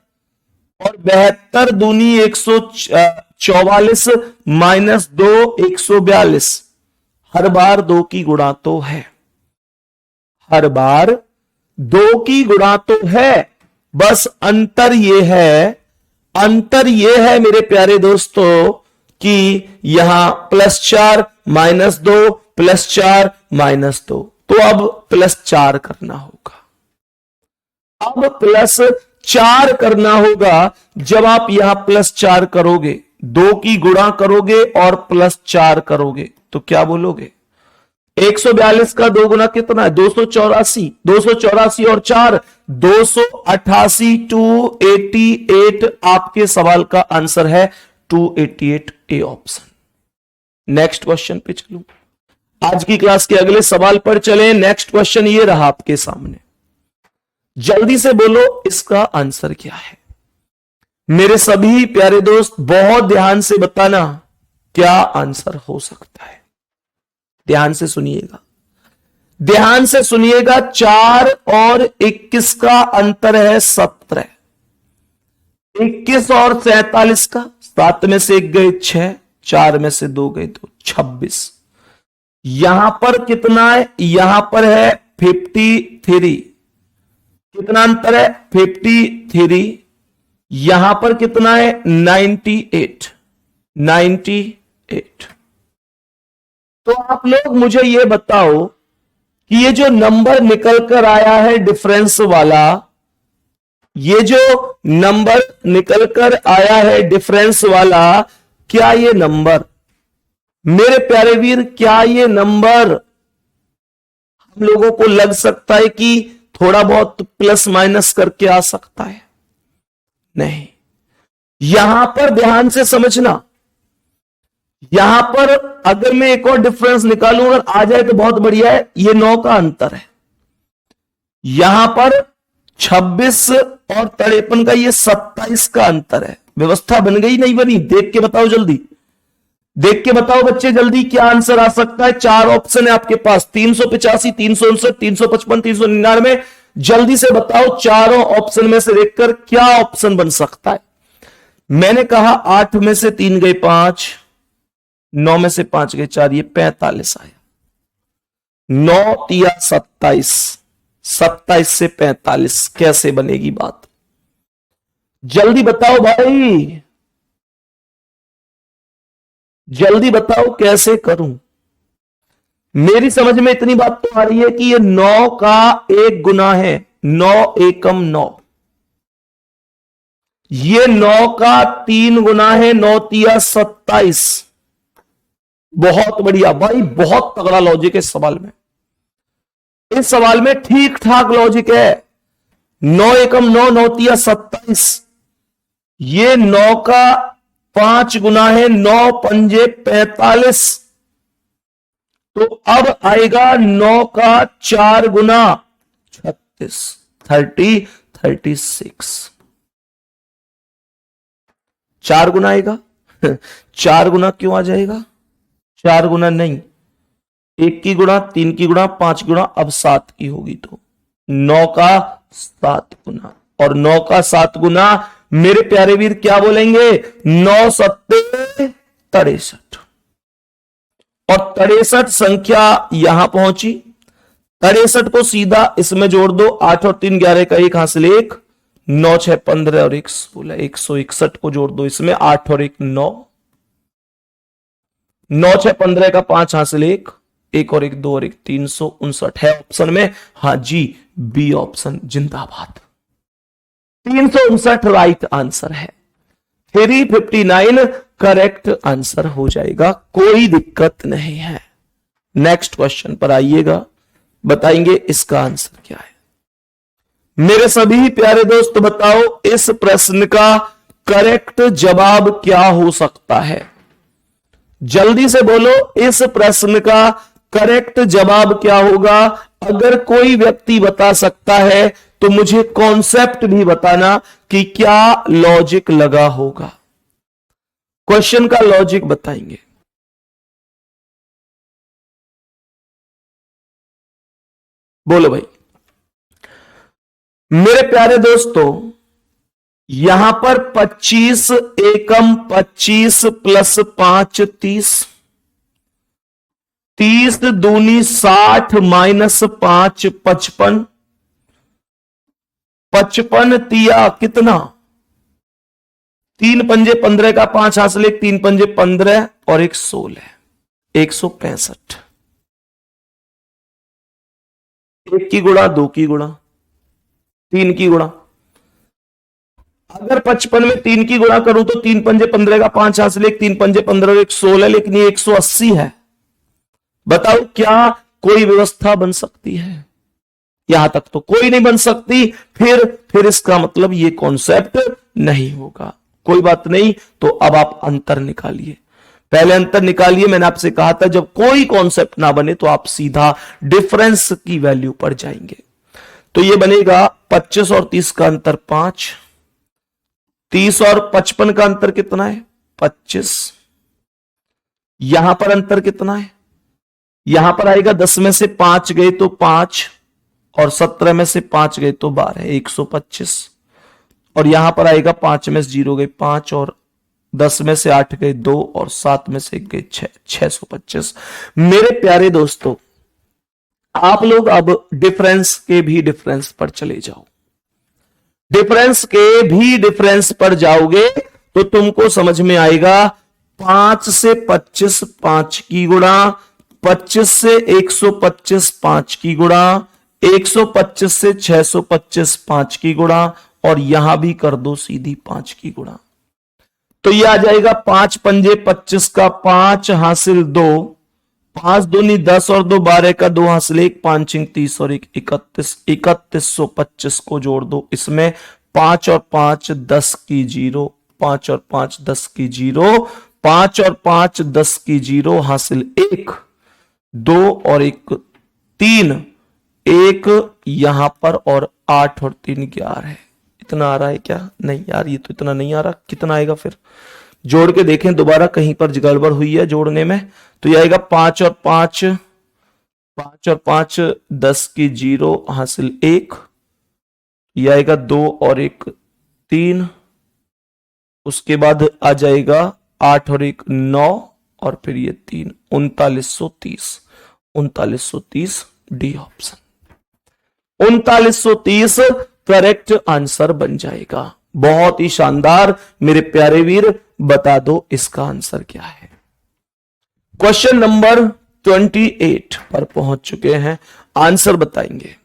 और 72 दूनी 144 माइनस 2 142। हर बार 2 की गुणा तो है, हर बार 2 की गुणा तो है। बस अंतर यह है, अंतर यह है मेरे प्यारे दोस्तों कि यहां प्लस 4 माइनस 2 प्लस 4 माइनस 2। तो अब प्लस 4 करना होगा, अब प्लस 4 करना होगा। जब आप यहां प्लस 4 करोगे, 2 की गुणा करोगे और प्लस 4 करोगे तो क्या बोलोगे। 142 का 2 गुना कितना है 284। 284 और 4 288 288। आपके सवाल का आंसर है 288 ए ऑप्शन। नेक्स्ट क्वेश्चन पे चलूं, आज की क्लास के अगले सवाल पर चलें। नेक्स्ट क्वेश्चन ये रहा आपके सामने। जल्दी से बोलो इसका आंसर क्या है। मेरे सभी प्यारे दोस्त बहुत ध्यान से बताना क्या आंसर हो सकता है। ध्यान से सुनिएगा, ध्यान से सुनिएगा। 4 और 21 का अंतर है 17। 21 और 47 का, 7 में से 1 गए 6, 4 में से 2 गए 2, 26। यहां पर कितना है, यहां पर है 53। कितना अंतर है 53। यहां पर कितना है 98। तो आप लोग मुझे ये बताओ कि ये जो नंबर निकल कर आया है डिफरेंस वाला, ये जो नंबर निकल कर आया है डिफरेंस वाला, क्या ये नंबर, मेरे प्यारे वीर, क्या ये नंबर हम लोगों को लग सकता है कि थोड़ा बहुत प्लस माइनस करके आ सकता है? नहीं। यहां पर ध्यान से समझना, यहां पर अगर मैं एक और डिफरेंस निकालूं, अगर आ जाए तो बहुत बढ़िया है। ये 9 का अंतर है, यहां पर 26 और 53 का ये 27 का अंतर है। व्यवस्था बन गई नहीं बनी? देख के बताओ जल्दी, देख के बताओ बच्चे जल्दी, क्या आंसर आ सकता है। 4 ऑप्शन है आपके पास, 385, 359, 355, 399। जल्दी से बताओ चारों ऑप्शन में से देखकर क्या ऑप्शन बन सकता है। मैंने कहा 8 में से 3 गए 5, 9 में से 5 गए 4, ये 45 आया। 9 तिया 27, 27 से 45 कैसे बनेगी बात? जल्दी बताओ भाई, जल्दी बताओ कैसे करूं। मेरी समझ में इतनी बात तो आ रही है कि ये 9 का 1 गुना है, 9 एकम 9। ये 9 का 3 गुना है, 9 तिया 27। बहुत बढ़िया भाई, बहुत तगड़ा लॉजिक है इस सवाल में। इस सवाल में ठीक ठाक लॉजिक है। 9 एकम 9, 9 तिया 27। ये 9 का 5 गुना है, 9 पंजे 45। तो अब आएगा 9 का 4 गुना 36, 36। 4 गुना आएगा। 4 गुना क्यों आ जाएगा? 4 गुना नहीं, 1 की गुणा, 3 की गुणा, 5 गुणा, अब 7 की होगी तो 9 का 7 गुना। और 9 का 7 गुना मेरे प्यारे वीर क्या बोलेंगे? 9 सत्ते 63। और 63 संख्या यहां पहुंची। 63 को सीधा इसमें जोड़ दो, 8 और 3 11 का 1 हासिल 1, 9 6 15 और 1 16, 161 को जोड़ दो इसमें, 8 और 1 9, 9 6 15 का 5 हासिल 1, 1 और 1 2 और 1 359 है ऑप्शन में। हां जी, बी ऑप्शन जिंदाबाद। 359 राइट आंसर है। 359 करेक्ट आंसर हो जाएगा, कोई दिक्कत नहीं है। नेक्स्ट क्वेश्चन पर आइएगा, बताएंगे इसका आंसर क्या है। मेरे सभी प्यारे दोस्त बताओ इस प्रश्न का करेक्ट जवाब क्या हो सकता है। जल्दी से बोलो, इस प्रश्न का करेक्ट जवाब क्या होगा। अगर कोई व्यक्ति बता सकता है तो मुझे कॉन्सेप्ट भी बताना कि क्या लॉजिक लगा होगा। क्वेश्चन का लॉजिक बताएंगे। बोलो भाई। मेरे प्यारे दोस्तों, यहां पर 25 एकम 25 प्लस 5 30, 30 दूनी 60 माइनस 5 55, 55 तिया कितना, 3 पंजे 15 का 5 हासिल 1, 3 पंजे 15 और 1 16, 165। 1 की गुणा, 2 की गुणा, 3 की गुणा। अगर 55 में 3 की गुणा करूं तो 3 पंजे 15 का 5 हासिल 1, 3 पंजे 15 और 1 16, लेकिन ये 180 है। बताओ क्या कोई व्यवस्था बन सकती है? यहां तक तो कोई नहीं बन सकती। फिर इसका मतलब ये कॉन्सेप्ट नहीं होगा। कोई बात नहीं, तो अब आप अंतर निकालिए। पहले अंतर निकालिए। मैंने आपसे कहा था जब कोई कॉन्सेप्ट ना बने तो आप सीधा डिफरेंस की वैल्यू पर जाएंगे। तो ये बनेगा 25 और 30 का अंतर 5, 30 और 55 का अंतर कितना है 25, यहां पर अंतर कितना है, यहां पर आएगा 10 में से 5 गए तो 5 और 17 में से 5 गए तो 12, 125, और यहां पर आएगा 5 में से 0 गए 5 और 10 में से 8 गए 2 और 7 में से 1 गए 6, 625। मेरे प्यारे दोस्तों, आप लोग अब डिफरेंस के भी डिफरेंस पर चले जाओ। डिफरेंस के भी डिफरेंस पर जाओगे तो तुमको समझ में आएगा 5 से 25 5 की गुणा, 25 से 125 5 की गुणा, 125 से 625 5 की गुणा, और यहां भी कर दो सीधी 5 की गुणा। तो यह आ जाएगा 5 पंजे 25 का 5 हासिल 2, 5 दूनी 10 और 2 12 का 2 हासिल 1, 5 छिंग 30 और 1 31, 3125 को जोड़ दो। इसमें 5 और 5 10 की 0, 5 और 5 10 की 0, 5 और 5 10 की 0 हासिल 1, 2 और 1 3, 1 यहां पर और 8 और 3 11 है। इतना आ रहा है क्या? नहीं यार, ये तो इतना नहीं आ रहा। कितना आएगा फिर? जोड़ के देखें दोबारा, कहीं पर गड़बड़ हुई है जोड़ने में। तो ये आएगा 5 और 5 10 की 0 हासिल 1, यह आएगा 2 और 1 3, उसके बाद आ जाएगा 8 और 1 9, और फिर ये 3 3930 डी ऑप्शन 3930 करेक्ट आंसर बन जाएगा। बहुत ही शानदार मेरे प्यारे वीर, बता दो इसका आंसर क्या है। क्वेश्चन नंबर 28 पर पहुंच चुके हैं, आंसर बताएंगे।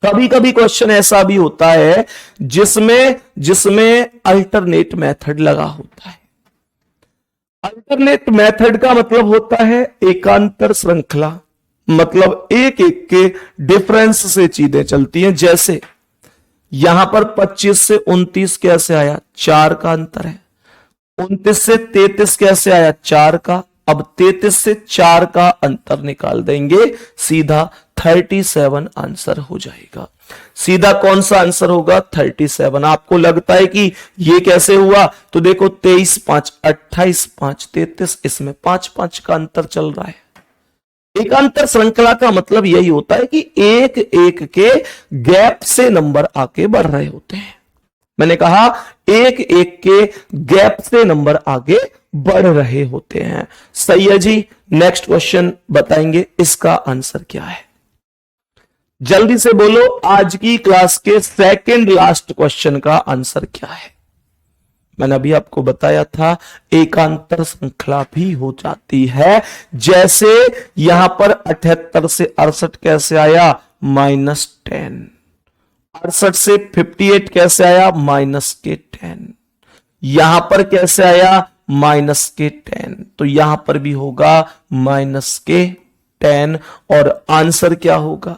कभी कभी क्वेश्चन ऐसा भी होता है जिसमें अल्टरनेट मेथड लगा होता है। अल्टरनेट मेथड का मतलब होता है एकांतर श्रृंखला, मतलब एक एक के डिफरेंस से चीजें चलती हैं। जैसे यहां पर 25 से 29 कैसे आया? 4 का अंतर है। 29 से 33 कैसे आया? 4 का। अब 33 से 4 का अंतर निकाल देंगे, सीधा 37 आंसर हो जाएगा। सीधा कौन सा आंसर होगा? 37। आपको लगता है कि ये कैसे हुआ? तो देखो 23 5 28 5 33, इसमें 5 5 का अंतर चल रहा है। एकांतर श्रृंखला का मतलब यही होता है कि एक एक के गैप से नंबर आगे बढ़ रहे होते हैं। मैंने कहा एक एक के गैप से नंबर आगे बढ़ रहे होते हैं। सही है जी। नेक्स्ट क्वेश्चन बताएंगे, इसका आंसर क्या है? जल्दी से बोलो, आज की क्लास के सेकंड लास्ट क्वेश्चन का आंसर क्या है? मैंने अभी आपको बताया था एकांतर श्रृंखला भी हो जाती है। जैसे यहां पर 78 से 68 कैसे आया? -10। 68 से 58 कैसे आया? -10। यहां पर कैसे आया? -10। तो यहां पर भी होगा -10। और आंसर क्या होगा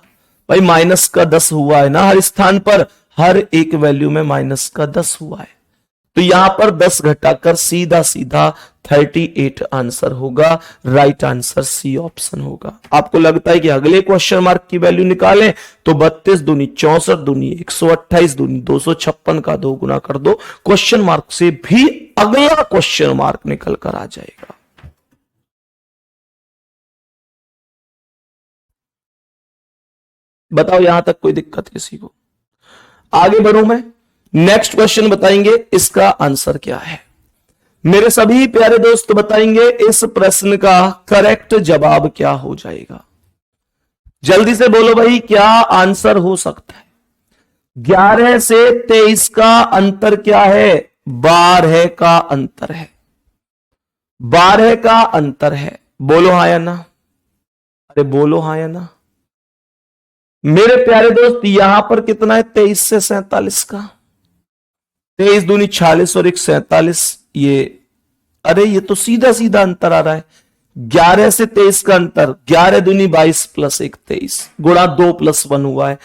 भाई? -10 हुआ है ना हर स्थान पर, हर एक वैल्यू में -10 हुआ है। तो यहां पर 10 घटाकर सीधा सीधा 38 आंसर होगा। राइट आंसर सी ऑप्शन होगा। आपको लगता है कि अगले क्वेश्चन मार्क की वैल्यू निकालें तो 32 दूनी 64 दूनी 128 दूनी 256 का 2 गुना कर दो, क्वेश्चन मार्क से भी अगला क्वेश्चन मार्क निकल कर आ जाएगा। बताओ यहां तक कोई दिक्कत किसी को? आगे बढ़ूं मैं, नेक्स्ट क्वेश्चन बताएंगे, इसका आंसर क्या है? मेरे सभी प्यारे दोस्त बताएंगे इस प्रश्न का करेक्ट जवाब क्या हो जाएगा। जल्दी से बोलो भाई, क्या आंसर हो सकता है? 11 से 23 का अंतर क्या है? 12 का अंतर है। 12 का अंतर है। बोलो हाँ या ना? अरे बोलो हाँ या ना? मेरे प्यारे दोस्त यहां पर कितना है? 23 से 47 का। 23 दूनी 46 और 1 47। ये अरे ये तो सीधा सीधा अंतर आ रहा है। 11 से 23 का अंतर, 11 दूनी 22 प्लस 1 23 गुणा 2 + 1 हुआ है।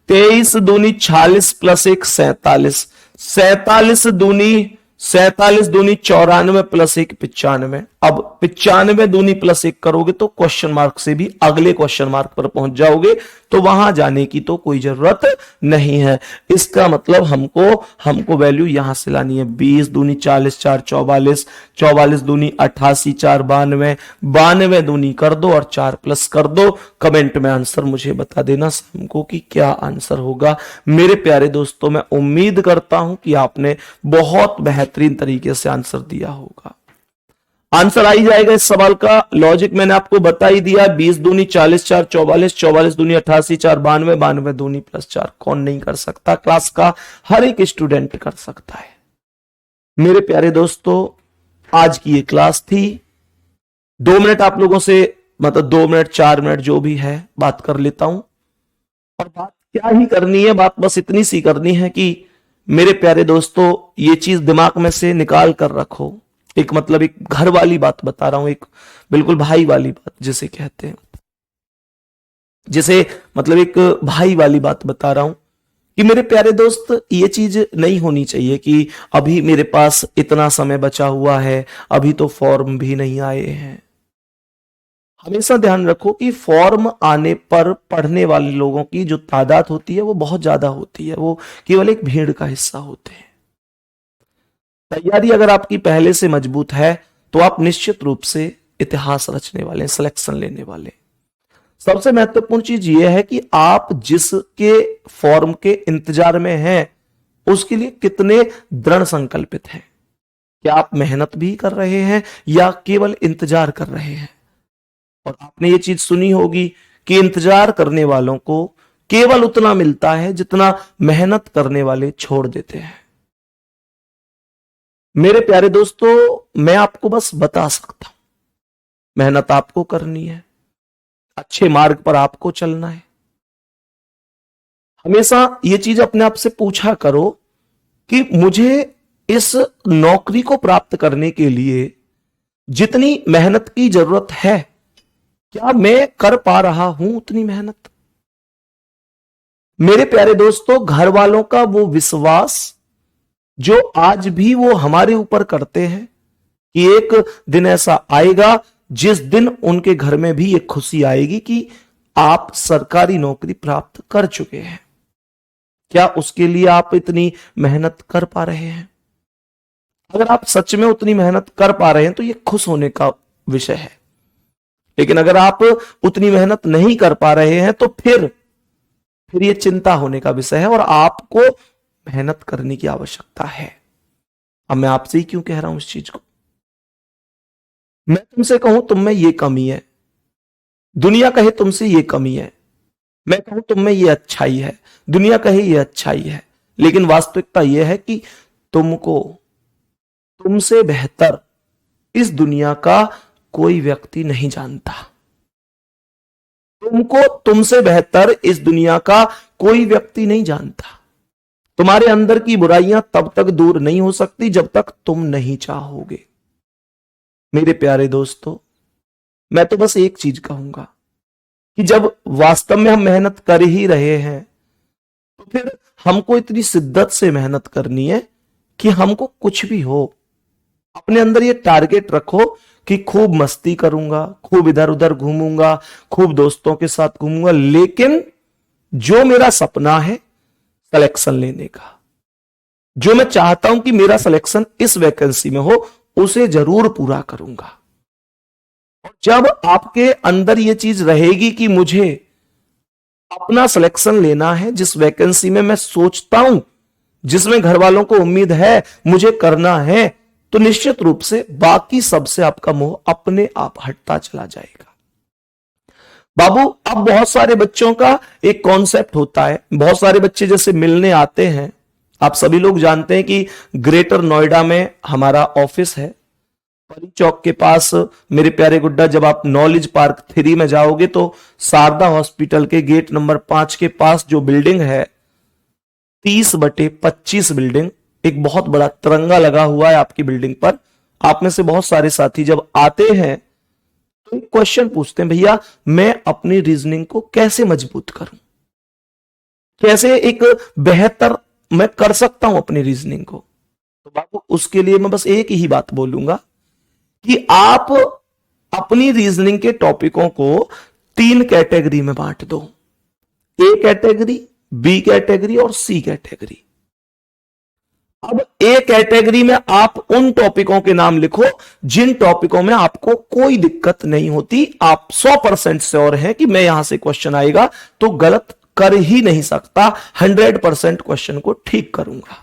23 दूनी 46 प्लस 1 47, 47 दूनी 47 दूनी 94 प्लस 1 95। अब 95 दूनी प्लस 1 करोगे तो क्वेश्चन मार्क से भी अगले क्वेश्चन मार्क पर पहुंच जाओगे, तो वहां जाने की तो कोई जरूरत नहीं है। इसका मतलब हमको वैल्यू यहां से लानी है। 20 दूनी 40 4 44, 44 दूनी 88 4 92, 92 दूनी कर दो और 4 प्लस कर दो। कमेंट में आंसर मुझे बता देना शाम को कि क्या आंसर होगा। मेरे प्यारे दोस्तों, मैं उम्मीद करता हूं कि आपने बहुत बेहतरीन तरीके से आंसर दिया होगा। आंसर आ ही जाएगा इस सवाल का। लॉजिक मैंने आपको बता ही दिया। 20 दूनी 40 4 44, 44 दूनी 88 4 92, 92 दूनी प्लस 4। कौन नहीं कर सकता? क्लास का हर एक स्टूडेंट कर सकता है। मेरे प्यारे दोस्तों, आज की ये क्लास थी। 2 मिनट आप लोगों से, मतलब 2 मिनट 4 मिनट जो भी है बात कर लेता हूं। और बात क्या ही करनी है, बात बस इतनी सी करनी है कि मेरे प्यारे दोस्तों, ये चीज दिमाग में से निकाल कर रखो। एक मतलब एक घर वाली बात बता रहा हूं, एक बिल्कुल भाई वाली बात जिसे कहते हैं, जिसे मतलब एक भाई वाली बात बता रहा हूं कि मेरे प्यारे दोस्त, ये चीज नहीं होनी चाहिए कि अभी मेरे पास इतना समय बचा हुआ है, अभी तो फॉर्म भी नहीं आए हैं। हमेशा ध्यान रखो कि फॉर्म आने पर पढ़ने वाले लोगों की जो तादाद होती है वो बहुत ज्यादा होती है, वो केवल एक भीड़ का हिस्सा होते हैं। तैयारी अगर आपकी पहले से मजबूत है तो आप निश्चित रूप से इतिहास रचने वाले, सिलेक्शन लेने वाले। सबसे महत्वपूर्ण चीज यह है कि आप जिसके फॉर्म के इंतजार में हैं उसके लिए कितने दृढ़ संकल्पित हैं। क्या आप मेहनत भी कर रहे हैं या केवल इंतजार कर रहे हैं? और आपने ये चीज सुनी होगी कि इंतजार करने वालों को केवल उतना मिलता है जितना मेहनत करने वाले छोड़ देते हैं। मेरे प्यारे दोस्तों, मैं आपको बस बता सकता हूं, मेहनत आपको करनी है, अच्छे मार्ग पर आपको चलना है। हमेशा ये चीज अपने आप से पूछा करो कि मुझे इस नौकरी को प्राप्त करने के लिए जितनी मेहनत की जरूरत है, क्या मैं कर पा रहा हूं उतनी मेहनत? मेरे प्यारे दोस्तों, घर वालों का वो विश्वास जो आज भी वो हमारे ऊपर करते हैं कि एक दिन ऐसा आएगा जिस दिन उनके घर में भी ये खुशी आएगी कि आप सरकारी नौकरी प्राप्त कर चुके हैं। क्या उसके लिए आप इतनी मेहनत कर पा रहे हैं? अगर आप सच में उतनी मेहनत कर पा रहे हैं तो ये खुश होने का विषय है। लेकिन अगर आप उतनी मेहनत नहीं कर पा रहे हैं तो फिर ये चिंता होने का विषय है और आपको मेहनत करने की आवश्यकता है। अब मैं आपसे ही क्यों कह रहा हूं इस चीज को? मैं तुमसे कहूं तुम में ये कमी है, दुनिया कहे तुमसे ये कमी है, मैं कहूं तुम में ये अच्छाई है, दुनिया कहे ये अच्छाई है, लेकिन वास्तविकता यह है कि तुमको तुमसे बेहतर इस दुनिया का कोई व्यक्ति नहीं जानता। तुमको तुमसे बेहतर इस दुनिया का कोई व्यक्ति नहीं जानता। तुम्हारे अंदर की बुराइयां तब तक दूर नहीं हो सकती जब तक तुम नहीं चाहोगे। मेरे प्यारे दोस्तों, मैं तो बस एक चीज कहूंगा कि जब वास्तव में हम मेहनत कर ही रहे हैं तो फिर हमको इतनी शिद्दत से मेहनत करनी है कि हमको कुछ भी हो, अपने अंदर ये टारगेट रखो कि खूब मस्ती करूंगा, खूब इधर उधर घूमूंगा, खूब दोस्तों के साथ घूमूंगा, लेकिन जो मेरा सपना है सिलेक्शन लेने का, जो मैं चाहता हूं कि मेरा सिलेक्शन इस वैकेंसी में हो, उसे जरूर पूरा करूंगा। और जब आपके अंदर यह चीज रहेगी कि मुझे अपना सिलेक्शन लेना है जिस वैकेंसी में मैं सोचता हूं, जिसमें घर वालों को उम्मीद है मुझे करना है, तो निश्चित रूप से बाकी सबसे आपका मोह अपने आप हटता चला जाएगा। बाबू, अब बहुत सारे बच्चों का एक कॉन्सेप्ट होता है, बहुत सारे बच्चे जैसे मिलने आते हैं। आप सभी लोग जानते हैं कि ग्रेटर नोएडा में हमारा ऑफिस है, परी चौक के पास। मेरे प्यारे गुड्डा, जब आप नॉलेज पार्क 3 में जाओगे तो शारदा हॉस्पिटल के गेट नंबर 5 के पास जो बिल्डिंग है, 30/25 बिल्डिंग, एक बहुत बड़ा तिरंगा लगा हुआ है आपकी बिल्डिंग पर। आप में से बहुत सारे साथी जब आते हैं तो एक क्वेश्चन पूछते हैं, भैया मैं अपनी रीजनिंग को कैसे मजबूत करूं, कैसे एक बेहतर मैं कर सकता हूं अपनी रीजनिंग को? तो बाबू उसके लिए मैं बस एक ही बात बोलूंगा कि आप अपनी रीजनिंग के टॉपिकों को 3 कैटेगरी में बांट दो, ए कैटेगरी, बी कैटेगरी और सी कैटेगरी। अब ए कैटेगरी में आप उन टॉपिकों के नाम लिखो जिन टॉपिकों में आपको कोई दिक्कत नहीं होती, आप 100% श्योर हैं कि मैं यहां से क्वेश्चन आएगा तो गलत कर ही नहीं सकता, 100% क्वेश्चन को ठीक करूंगा।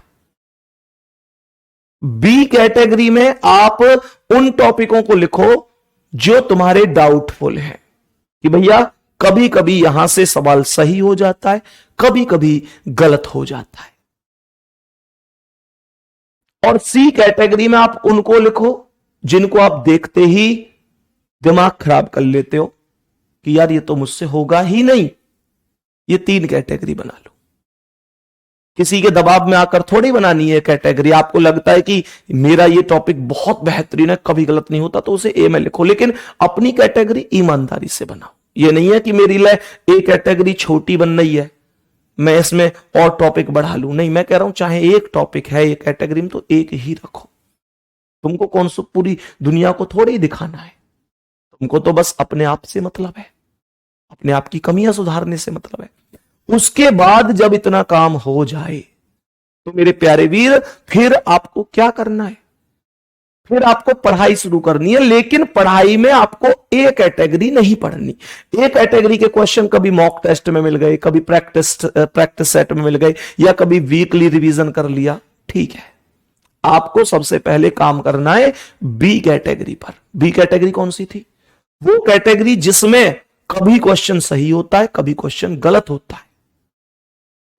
बी कैटेगरी में आप उन टॉपिकों को लिखो जो तुम्हारे डाउटफुल हैं कि भैया कभी कभी यहां से सवाल सही हो जाता है, कभी कभी गलत हो जाता है। और सी कैटेगरी में आप उनको लिखो जिनको आप देखते ही दिमाग खराब कर लेते हो कि यार ये तो मुझसे होगा ही नहीं। ये 3 कैटेगरी बना लो। किसी के दबाव में आकर थोड़ी बनानी है कैटेगरी। आपको लगता है कि मेरा ये टॉपिक बहुत बेहतरीन है, कभी गलत नहीं होता, तो उसे ए में लिखो, लेकिन अपनी कैटेगरी ईमानदारी से बनाओ। ये नहीं है कि मेरी लिए ए कैटेगरी छोटी बन रही है, मैं इसमें और टॉपिक बढ़ा लूं। नहीं, मैं कह रहा हूं चाहे एक टॉपिक है एक कैटेगरी में तो एक ही रखो। तुमको कौन सा पूरी दुनिया को थोड़ी दिखाना है, तुमको तो बस अपने आप से मतलब है, अपने आप की कमियां सुधारने से मतलब है। उसके बाद जब इतना काम हो जाए तो मेरे प्यारे वीर फिर आपको क्या करना है, फिर आपको पढ़ाई शुरू करनी है। लेकिन पढ़ाई में आपको ए कैटेगरी नहीं पढ़नी। ए कैटेगरी के क्वेश्चन कभी मॉक टेस्ट में मिल गए, कभी प्रैक्टिस सेट में मिल गए, या कभी वीकली रिवीजन कर लिया, ठीक है। आपको सबसे पहले काम करना है बी कैटेगरी पर। बी कैटेगरी कौन सी थी? वो कैटेगरी जिसमें कभी क्वेश्चन सही होता है, कभी क्वेश्चन गलत होता है।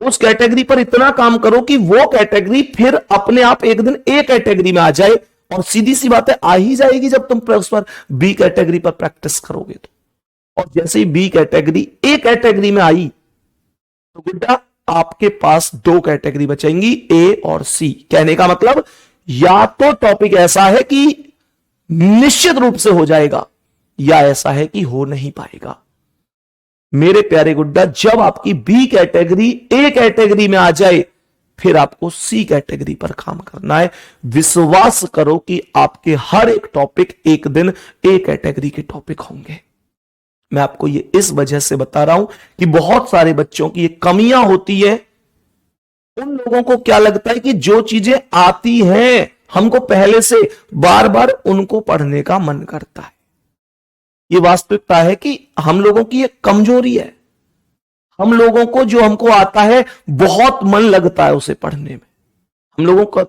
उस कैटेगरी पर इतना काम करो कि वो कैटेगरी फिर अपने आप एक दिन ए कैटेगरी में आ जाए। और सीधी सी बात है, आ ही जाएगी जब तुम उस पर बी कैटेगरी पर प्रैक्टिस करोगे तो। और जैसे ही बी कैटेगरी ए कैटेगरी में आई तो गुड्डा आपके पास 2 कैटेगरी बचेंगी, ए और सी। कहने का मतलब या तो टॉपिक ऐसा है कि निश्चित रूप से हो जाएगा, या ऐसा है कि हो नहीं पाएगा। मेरे प्यारे गुड्डा, जब आपकी बी कैटेगरी ए कैटेगरी में आ जाए फिर आपको सी कैटेगरी पर काम करना है। विश्वास करो कि आपके हर एक टॉपिक एक दिन ए कैटेगरी के टॉपिक होंगे। मैं आपको ये इस वजह से बता रहा हूं कि बहुत सारे बच्चों की ये कमियां होती है। उन लोगों को क्या लगता है कि जो चीजें आती हैं हमको पहले से, बार बार उनको पढ़ने का मन करता है। ये वास्तविकता है कि हम लोगों की ये कमजोरी है। हम लोगों को जो हमको आता है बहुत मन लगता है उसे पढ़ने में, हम लोगों को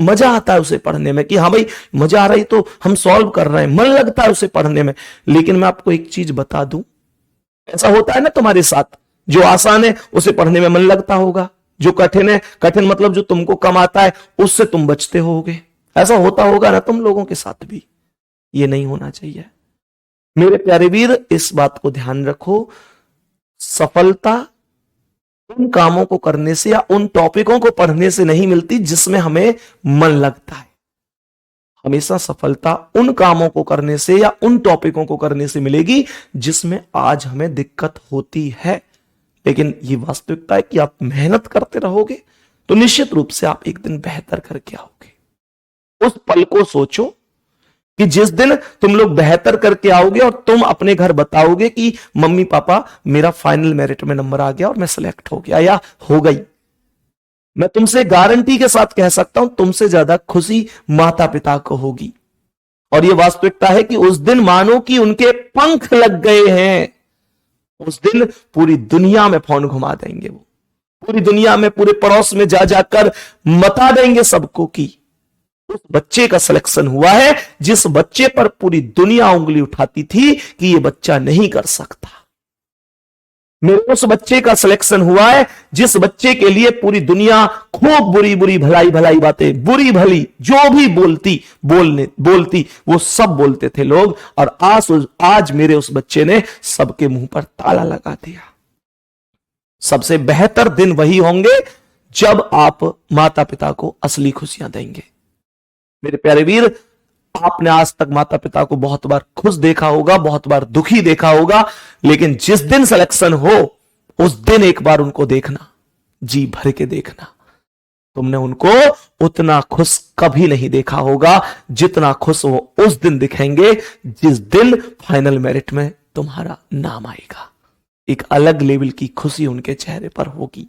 मजा आता है उसे पढ़ने में कि हाँ भाई मजा आ रही तो हम सॉल्व कर रहे हैं, मन लगता है उसे पढ़ने में। लेकिन मैं आपको एक चीज बता दूं, ऐसा होता है ना तुम्हारे साथ, जो आसान है उसे पढ़ने में मन लगता होगा, जो कठिन है, कठिन मतलब जो तुमको कम आता है उससे तुम बचते होगे। ऐसा होता होगा ना तुम लोगों के साथ भी। ये नहीं होना चाहिए मेरे प्यारे वीर, इस बात को ध्यान रखो। सफलता उन कामों को करने से या उन टॉपिकों को पढ़ने से नहीं मिलती जिसमें हमें मन लगता है। हमेशा सफलता उन कामों को करने से या उन टॉपिकों को करने से मिलेगी जिसमें आज हमें दिक्कत होती है। लेकिन ये वास्तविकता है कि आप मेहनत करते रहोगे तो निश्चित रूप से आप एक दिन बेहतर करके आओगे। उस पल को सोचो कि जिस दिन तुम लोग बेहतर करके आओगे और तुम अपने घर बताओगे कि मम्मी पापा मेरा फाइनल मेरिट में नंबर आ गया और मैं सिलेक्ट हो गया या हो गई। मैं तुमसे गारंटी के साथ कह सकता हूं तुमसे ज्यादा खुशी माता पिता को होगी। और यह वास्तविकता है कि उस दिन मानो कि उनके पंख लग गए हैं। उस दिन पूरी दुनिया में फोन घुमा देंगे, वो पूरी दुनिया में पूरे पड़ोस में जा जाकर बता देंगे सबको कि उस बच्चे का सिलेक्शन हुआ है जिस बच्चे पर पूरी दुनिया उंगली उठाती थी कि ये बच्चा नहीं कर सकता। मेरे उस बच्चे का सिलेक्शन हुआ है जिस बच्चे के लिए पूरी दुनिया खूब बुरी बुरी भलाई भलाई बातें, बुरी भली जो भी बोलती वो सब बोलते थे लोग। और आज मेरे उस बच्चे ने सबके मुंह पर ताला लगा दिया। सबसे बेहतर दिन वही होंगे जब आप माता पिता को असली खुशियां देंगे। मेरे प्यारे वीर, आपने आज तक माता पिता को बहुत बार खुश देखा होगा, बहुत बार दुखी देखा होगा, लेकिन जिस दिन सिलेक्शन हो उस दिन एक बार उनको देखना, जी भर के देखना। तुमने उनको उतना खुश कभी नहीं देखा होगा जितना खुश वो उस दिन दिखेंगे जिस दिन फाइनल मेरिट में तुम्हारा नाम आएगा। एक अलग लेवल की खुशी उनके चेहरे पर होगी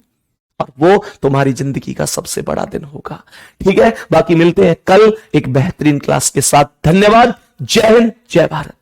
और वो तुम्हारी जिंदगी का सबसे बड़ा दिन होगा। ठीक है, बाकी मिलते हैं कल एक बेहतरीन क्लास के साथ। धन्यवाद। जय हिंद, जय भारत।